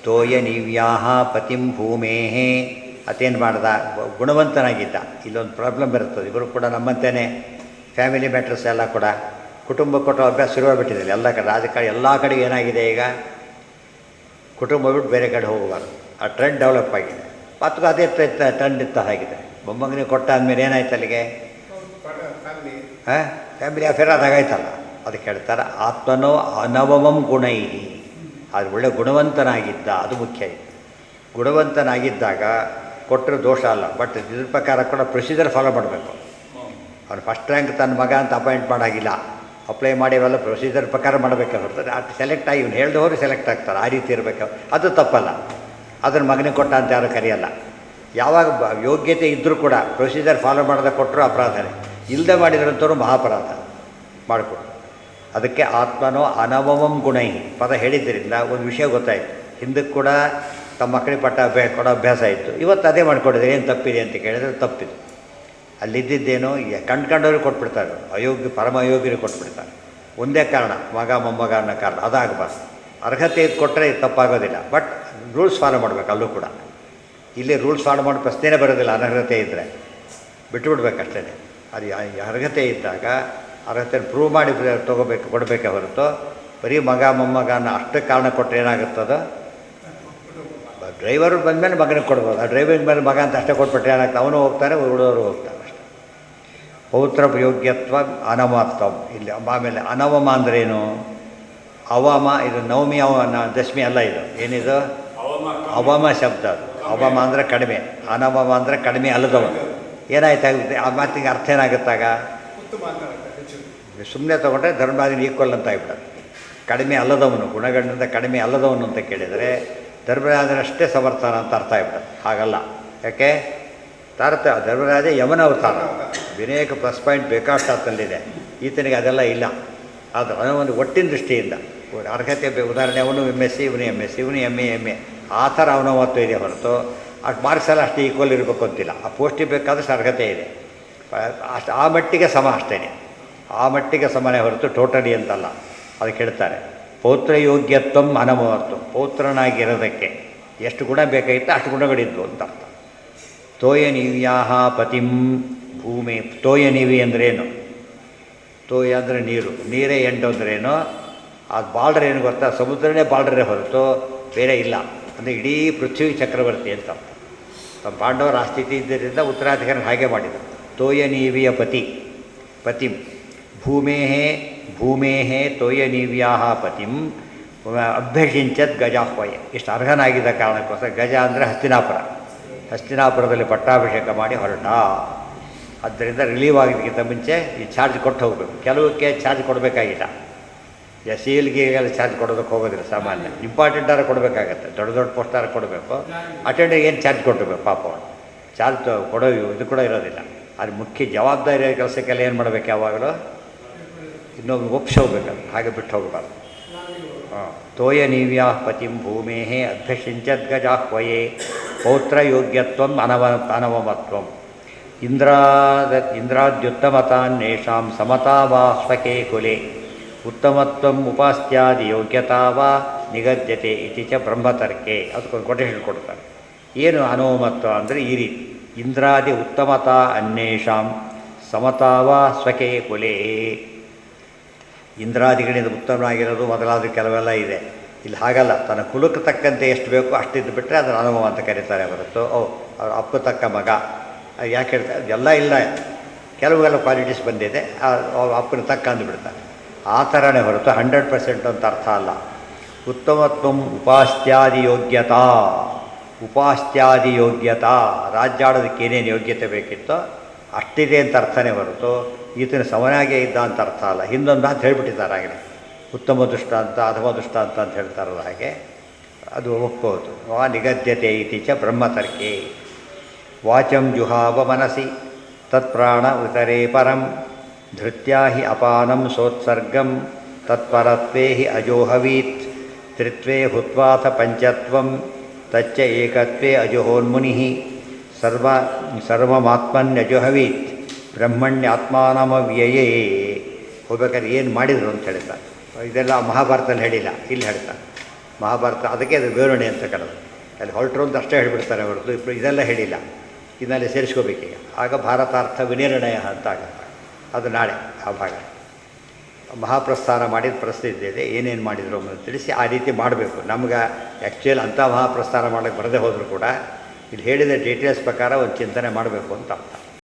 ತೋಯ ನೀವ್ಯಾಹ ಪತಿಂ ಭೂಮೇಃ. ಅತೇನು ಮಾಡ್ದ, ಗುಣವಂತನಾಗಿದ್ದ. ಇಲ್ಲೊಂದು ಪ್ರಾಬ್ಲಮ್ ಬರ್ತದೆ. ಇಬ್ಬರು ಕೂಡ ನಮ್ಮಂತೆಯೇ ಫ್ಯಾಮಿಲಿ ಮ್ಯಾಟ್ರಸ್ ಎಲ್ಲ ಕೂಡ ಕುಟುಂಬ ಕೊಟ್ಟೋ ಅಭ್ಯಾಸ ಶುರುವಾಗಿಬಿಟ್ಟಿದೆ. ಎಲ್ಲ ಕಡೆ ರಾಜಕಾರಣ ಎಲ್ಲ ಕಡೆಗೆ ಏನಾಗಿದೆ ಈಗ, ಕುಟುಂಬ ಬಿಟ್ಟು ಬೇರೆ ಕಡೆ ಹೋಗಬಾರ್ದು. ಆ ಟ್ರೆಂಡ್ ಡೆವಲಪ್ ಆಗಿದೆ. ಮತ್ತು ಅದೇ ಟ್ರೆಂಡ್ ಇತ್ತ ಆಗಿದೆ. ಮೊಮ್ಮಗನಿಗೆ ಕೊಟ್ಟ ಅಂದಮೇಲೆ ಏನಾಯ್ತು ಅಲ್ಲಿಗೆ, ಫ್ಯಾಮಿಲಿ ಅಫೇರ್ ಅದಾಗಾಯ್ತಲ್ಲ. ಅದಕ್ಕೆ ಹೇಳ್ತಾರೆ ಆತ್ಮನೋ ಅನವಮಂ ಗುಣೈ. ಅದು ಒಳ್ಳೆ ಗುಣವಂತನಾಗಿದ್ದ, ಅದು ಮುಖ್ಯ. ಗುಣವಂತನಾಗಿದ್ದಾಗ ಕೊಟ್ಟರೆ ದೋಷ ಅಲ್ಲ, ಬಟ್ ಇದ್ರ ಪ್ರಕಾರ ಕೂಡ ಪ್ರೊಸೀಜರ್ ಫಾಲೋ ಮಾಡಬೇಕು. ಅವನು ಫಸ್ಟ್ ರ್ಯಾಂಕ್ ತನ್ನ ಮಗ ಅಂತ ಅಪಾಯಿಂಟ್ ಮಾಡೋಂಗಿಲ್ಲ. ಅಪ್ಲೈ ಮಾಡಿ ಅವೆಲ್ಲ ಪ್ರೊಸೀಜರ್ ಪ್ರಕಾರ ಮಾಡಬೇಕಾಗಿರ್ತದೆ. ಅದು ಸೆಲೆಕ್ಟ್ ಆಗಿ ಇವ್ನು ಹೇಳ್ದವರು ಸೆಲೆಕ್ಟ್ ಆಗ್ತಾರೆ. ಆ ರೀತಿ ಇರಬೇಕು. ಅದು ತಪ್ಪಲ್ಲ. ಅದನ್ನು ಮಗನಿಗೆ ಕೊಟ್ಟ ಅಂತ ಯಾರು ಕರೆಯಲ್ಲ. ಯಾವಾಗ ಯೋಗ್ಯತೆ ಇದ್ದರೂ ಕೂಡ ಪ್ರೊಸೀಜರ್ ಫಾಲೋ ಮಾಡದೆ ಕೊಟ್ಟರು ಅಪರಾಧನೇ. ಇಲ್ಲದೆ ಮಾಡಿದ್ರಂತವರು ಮಹಾಪರಾಧ ಮಾಡಿಕೊಡು. ಅದಕ್ಕೆ ಆತ್ಮನೋ ಅನವಮಂ ಗುಣೈ ಪದ ಹೇಳಿದ್ದರಿಂದ ಒಂದು ವಿಷಯ ಗೊತ್ತಾಯಿತು. ಹಿಂದಕ್ಕೆ ಕೂಡ ತಮ್ಮ ಮಕ್ಕಳಿಗೆ ಕೊಡೋ ಅಭ್ಯಾಸ ಇತ್ತು. ಇವತ್ತು ಅದೇ ಮಾಡಿಕೊಡಿದ್ರೆ ಏನು ತಪ್ಪಿದೆ ಅಂತ ಕೇಳಿದ್ರೆ ತಪ್ಪಿದೆ. ಅಲ್ಲಿದ್ದೇನೋ ಕಂಡ್ಕೊಂಡವ್ರಿಗೆ ಕೊಟ್ಬಿಡ್ತಾರೆ, ಪರಮ ಅಯೋಗ್ಯರಿಗೆ ಕೊಟ್ಬಿಡ್ತಾರೆ. ಒಂದೇ ಕಾರಣ, ಮಗ ಮೊಮ್ಮಗ ಅನ್ನೋ ಕಾರಣ. ಅದಾಗಬಾರ್ದು. ಅರ್ಹತೆ ಇದು ಕೊಟ್ಟರೆ ತಪ್ಪಾಗೋದಿಲ್ಲ, ಬಟ್ ರೂಲ್ಸ್ ಫಾಲೋ ಮಾಡಬೇಕು. ಅಲ್ಲೂ ಕೂಡ ಇಲ್ಲಿ ರೂಲ್ಸ್ ಫಾಲೋ ಮಾಡೋ ಪ್ರಶ್ನೆನೇ ಬರೋದಿಲ್ಲ. ಅನರ್ಹತೆ ಇದ್ದರೆ ಬಿಟ್ಟುಬಿಡ್ಬೇಕು ಅಷ್ಟೇ. ಅದು ಅರ್ಹತೆ ಇದ್ದಾಗ ಅರ್ಹತೆ ಪ್ರೂವ್ ಮಾಡಿ ಕೊಡಬೇಕೆ ಹೊರತು ಬರೀ ಮಗ ಮೊಮ್ಮಗ ಅನ್ನೋ ಅಷ್ಟೇ ಕಾರಣ ಕೊಟ್ಟರೆ ಏನಾಗುತ್ತದೋ. ಡ್ರೈವರು ಬಂದಮೇಲೆ ಮಗನಿಗೆ ಕೊಡ್ಬೋದು. ಆ ಡ್ರೈವಿಂಗ್ ಮೇಲೆ ಮಗ ಅಂತ ಅಷ್ಟೇ ಕೊಟ್ಬಿಟ್ರೆ ಏನಾಗ್ತದೆ, ಅವನು ಹೋಗ್ತಾನೆ, ಉಳಿದವರು ಹೋಗ್ತಾರೆ ಅಷ್ಟೇ. ಪೌತ್ರ ಯೋಗ್ಯತ್ವ ಅನವತ್ವ. ಇಲ್ಲಿ ಆಮೇಲೆ ಅನವಮ ಅಂದ್ರೇನು? ಅವಮ, ಇದು ನವಮಿ ದಶಮಿ ಅಲ್ಲ, ಇದು ಏನಿದು? ಅವಮ ಶಬ್ದ. ಅದು ಅವಮ ಅಂದರೆ ಕಡಿಮೆ, ಅನವಮ ಅಂದರೆ ಕಡಿಮೆ ಅಲ್ಲದವನು. ಏನಾಯ್ತಾಗುತ್ತೆ ಆ ಮಾತಿಗೆ? ಅರ್ಥ ಏನಾಗುತ್ತಾಗ? ಸುಮ್ಮನೆ ತೊಗೊಂಡ್ರೆ ಧರ್ಮರಾಜನ ಈಕ್ವಲ್ ಅಂತ ಆಗ್ಬಿಡೋದು. ಕಡಿಮೆ ಅಲ್ಲದವನು, ಗುಣಗಣದಿಂದ ಕಡಿಮೆ ಅಲ್ಲದವನು ಅಂತ ಕೇಳಿದರೆ ಧರ್ಮರಾಜನಷ್ಟೇ ಸಮರ್ಥನ ಅಂತ ಅರ್ಥ ಆಗ್ಬಿಡೋದು. ಹಾಗಲ್ಲ. ಯಾಕೆ? ಧರ್ಮರಾಜ ಯಮನ ಅವತಾರ, ವಿನಯಕ ಪ್ಲಸ್ ಪಾಯಿಂಟ್ ಬೇಕಾಷ್ಟು ಆತನಲ್ಲಿದೆ, ಈತನಿಗೆ ಅದೆಲ್ಲ ಇಲ್ಲ. ಆದರೆ ಒಂದು ಒಟ್ಟಿನ ದೃಷ್ಟಿಯಿಂದ ಅರ್ಹತೆ ಉದಾಹರಣೆ, ಅವನು MSc, ಇವನು MSc, ಇವನು MA ಆ ಥರ ಅವನವತ್ತು ಇದೆ ಹೊರತು ಅಷ್ಟು ಮಾರ್ಕ್ಸ್ ಎಲ್ಲ ಅಷ್ಟು ಈಕ್ವಲ್ ಇರಬೇಕು ಅಂತಿಲ್ಲ. ಆ ಪೋಸ್ಟಿಗೆ ಬೇಕಾದಷ್ಟು ಅರ್ಹತೆ ಇದೆ, ಅಷ್ಟು ಆ ಮಟ್ಟಿಗೆ ಸಮ ಅಷ್ಟೇ, ಆ ಮಟ್ಟಿಗೆ ಸಮನೇ ಹೊರತು ಟೋಟಲಿ ಅಂತಲ್ಲ. ಅದಕ್ಕೆ ಹೇಳ್ತಾರೆ ಪೌತ್ರ ಯೋಗ್ಯತ್ವ ಅನಮವತ್ವ. ಪೌತ್ರನಾಗಿರೋದಕ್ಕೆ ಎಷ್ಟು ಗುಣ ಬೇಕಾಗಿತ್ತು ಅಷ್ಟು ಗುಣಗಳಿದ್ವು ಅಂತ ಅರ್ಥ. ತೋಯನೀವ್ಯಾಹ ಪತಿಂ ಭೂಮಿ. ತೋಯನೀವಿ ಅಂದ್ರೇನು? ತೋಯ ಅಂದರೆ ನೀರು, ನೀರೇ ಎಂಟು ಅಂದ್ರೇನು? ಅದು ಬಾರ್ಡ್ರ್ ಏನು ಗೊತ್ತಾ? ಸಮುದ್ರನೇ ಬಾರ್ಡ್ರೇ ಹೊರತು ಬೇರೆ ಇಲ್ಲ. ಅಂದರೆ ಇಡೀ ಪೃಥ್ವಿ ಚಕ್ರವರ್ತಿ ಅಂತ ಅರ್ಥ. ಪಾಂಡವರ ಆ ಸ್ಥಿತಿ ಇದ್ದರಿಂದ ಉತ್ತರಾಧಿಕಾರಿ ಹಾಗೆ ಮಾಡಿದರು. ತೋಯನೀವಿಯ ಪತಿಂ ಭೂಮೇಃ ತೋಯನೀವ್ಯಾಹ ಪತಿಂ ಅಭ್ಯಷಿಂಚತ್ ಗಜಾಹ್ವಯ. ಇಷ್ಟು ಅರ್ಹನಾಗಿದ್ದ ಕಾರಣಕ್ಕೋಸ್ಕರ, ಗಜ ಅಂದರೆ ಹಸ್ತಿನಾಪುರದಲ್ಲಿ ಪಟ್ಟಾಭಿಷೇಕ ಮಾಡಿ ಹೊರಟ. ಆದ್ದರಿಂದ ರಿಲೀವ್ ಆಗೋದಕ್ಕಿಂತ ಮುಂಚೆ ಈ ಚಾರ್ಜ್ ಕೊಟ್ಟು ಹೋಗಬೇಕು. ಕೆಲವಕ್ಕೆ ಚಾರ್ಜ್ ಕೊಡಬೇಕಾಗಿಲ್ಲ, ಸೀಲ್ಗೆಲ್ಲ ಚಾರ್ಜ್ ಕೊಡೋದಕ್ಕೆ ಹೋಗೋದಿಲ್ಲ ಸಾಮಾನ್ಯ. ಇಂಪಾರ್ಟೆಂಟಾರು ಕೊಡಬೇಕಾಗತ್ತೆ, ದೊಡ್ಡ ಪೋಸ್ಟಾರು ಕೊಡಬೇಕು. ಅಟೆಂಡಿಗೆ ಏನು ಚಾರ್ಜ್ ಕೊಟ್ಟಬೇಕು ಪಾಪ ಅವನು, ಚಾರ್ಜ್ ಕೊಡೋ ಇದು ಕೂಡ ಇರೋದಿಲ್ಲ. ಅದು ಮುಖ್ಯ ಜವಾಬ್ದಾರಿ ಕೆಲಸಕ್ಕೆಲ್ಲ ಏನು ಮಾಡಬೇಕು? ಯಾವಾಗಲೂ ಇನ್ನೊಬ್ಬರು ಒಪ್ಪಿಸಿ ಹೋಗ್ಬೇಕಲ್ಲ, ಹಾಗೆ ಬಿಟ್ಟು ಹೋಗಬಾರ್ದು. ತೋಯನೀವ್ಯಾ ಪತಿಂ ಭೂಮೇಃ ಅಭ್ಯಷಿಂಚದ್ಗಜಾಹ್ವಯೇ ಪೌತ್ರ ಯೋಗ್ಯತ್ವ ಅನವಮತ್ವಂ. ಇಂದ್ರಾದ್ಯುತ್ತಮತಾನ್ನೇಷಾಂ ಸಮತಾ ವಾ ಸ್ವಕೇ ಕುಲೆ ಉತ್ತಮತ್ವಂ ಉಪಾಸ್ತ್ಯಾದಿ ಯೋಗ್ಯತಾ ವಾ ನಿಗದ್ಯತೆ ಇತಿ ಚ ಬ್ರಹ್ಮತರ್ಕೆ. ಅದಕ್ಕೊಂದು ಕೊಟೇಶನ್ ಕೊಡ್ತಾರೆ. ಏನು ಅನವಮತ್ವ ಅಂದರೆ ಈ ರೀತಿ: ಇಂದ್ರಾದಿ ಉತ್ತಮತಾ ಅನ್ಯೇಷಾಂ ಸಮತಾ ವಾ ಸ್ವಕೇ ಕುಲೆ. ಇಂದ್ರಾದಿಗಳಿಂದ ಉತ್ತಮನಾಗಿರೋದು ಮೊದಲಾದ ಕೆಲವೆಲ್ಲ ಇದೆ. ಇಲ್ಲಿ ಹಾಗಲ್ಲ, ತನ್ನ ಕುಲಕ್ಕೆ ತಕ್ಕಂತೆ ಎಷ್ಟು ಬೇಕೋ ಅಷ್ಟಿದ್ದು ಬಿಟ್ಟರೆ ಅದನ್ನು ಅನುಭವ ಅಂತ ಕರೀತಾರೆ ಹೊರತು ಅವ್ರ ಅಪ್ಪ ತಕ್ಕ ಮಗ ಯಾಕೆ ಹೇಳ್ತಾರೆ? ಎಲ್ಲ ಇಲ್ಲ, ಕೆಲವೆಲ್ಲ ಕ್ವಾಲಿಟೀಸ್ ಬಂದಿದೆ, ಅಪ್ಪನ ತಕ್ಕ ಅಂದುಬಿಡ್ತಾರೆ. ಆ ಥರನೇ ಹೊರತು 100% ಅಂತ ಅರ್ಥ ಅಲ್ಲ. ಉತ್ತಮತ್ವಂ ಉಪಾಸ್ತ್ಯಾದಿ ಯೋಗ್ಯತಾ, ರಾಜ್ಯಾಡೋದಕ್ಕೆ ಏನೇನು ಯೋಗ್ಯತೆ ಬೇಕಿತ್ತೋ ಅಷ್ಟಿದೆ ಅಂತ ಅರ್ಥನೇ ಹೊರತು ಈತನ ಸಮನಾಗೇ ಇದ್ದ ಅಂತ ಅರ್ಥ ಅಲ್ಲ. ಹಿಂದೊಂದು ಅಂತ ಹೇಳಿಬಿಟ್ಟಿದ್ದಾರೆ ಆಗಲೇ, ಉತ್ತಮ ದುಷ್ಟಾಂತ ಅಧಮ ದುಷ್ಟಾಂತ ಅಂತ ಹೇಳ್ತಾರಲ್ಲ ಹಾಗೆ, ಅದು ಒಪ್ಪೋದು. ವಾ ನಿಗದ್ಯತೆ ಇತಿ ಚ ಬ್ರಹ್ಮತರ್ಕೆ. ವಾಚಂ ಜುಹಾವ ಮನಸಿ ತತ್ಪ್ರಾಣ ಉತರೇ ಪರಂ ಧೃತ್ಯಾ ಹಿ ಅಪಾನಂ ಸೋತ್ಸರ್ಗಂ ತತ್ಪರತ್ವೇ ಹಿ ಅಜೋಹವೀತ್ ತ್ರಿತ್ವೇ ಹುತ್ವಾಥ ಪಂಚತ್ವಂ ತಚ್ಚ ಏಕತ್ವೇ ಅಜೋಹೋನ್ಮುನಿ ಸರ್ವಮಾತ್ಮನ್ಯಜೋಹವೀತ್ ಬ್ರಹ್ಮಣ್ಯಾತ್ಮಾನಮವ್ಯಯೇ. ಹೋಗ್ಬೇಕಾದ್ರೆ ಏನು ಮಾಡಿದರು ಅಂತ ಹೇಳ್ತಾರೆ. ಇದೆಲ್ಲ ಮಹಾಭಾರತದಲ್ಲಿ ಹೇಳಿಲ್ಲ, ಇಲ್ಲಿ ಹೇಳ್ತಾರೆ. ಮಹಾಭಾರತ ಅದಕ್ಕೆ ಅದು ವಿವರಣೆ ಅಂತ ಕರೆದು, ಅಲ್ಲಿ ಹೊರಟರು ಅಂತ ಅಷ್ಟೇ ಹೇಳಿಬಿಡ್ತಾರೆ ಹೊರತು ಇದೆಲ್ಲ ಹೇಳಿಲ್ಲ. ಇದನ್ನಲ್ಲಿ ಸೇರಿಸ್ಕೋಬೇಕೀಗ. ಆಗ ಭಾರತಾರ್ಥ ವಿನಿರ್ಣಯ ಅಂತ ಆಗುತ್ತೆ. ಅದು ನಾಳೆ ಆ ಭಾಗ. ಮಹಾಪ್ರಸ್ಥಾನ ಮಾಡಿದ ಪ್ರಸಿದ್ಧಿ ಇದೆ, ಏನೇನು ಮಾಡಿದರು ಅನ್ನೋದು ತಿಳಿಸಿ ಆ ರೀತಿ ಮಾಡಬೇಕು. ನಮ್ಗೆ ಆ್ಯಕ್ಚುಯಲ್ ಅಂಥ ಮಹಾಪ್ರಸ್ಥಾನ ಮಾಡೋಕ್ಕೆ ಬರದೇ ಹೋದರೂ ಕೂಡ ಇಲ್ಲಿ ಹೇಳಿದ ಡೀಟೇಲ್ಸ್ ಪ್ರಕಾರ ಒಂದು ಚಿಂತನೆ ಮಾಡಬೇಕು ಅಂತ ಅರ್ಥ.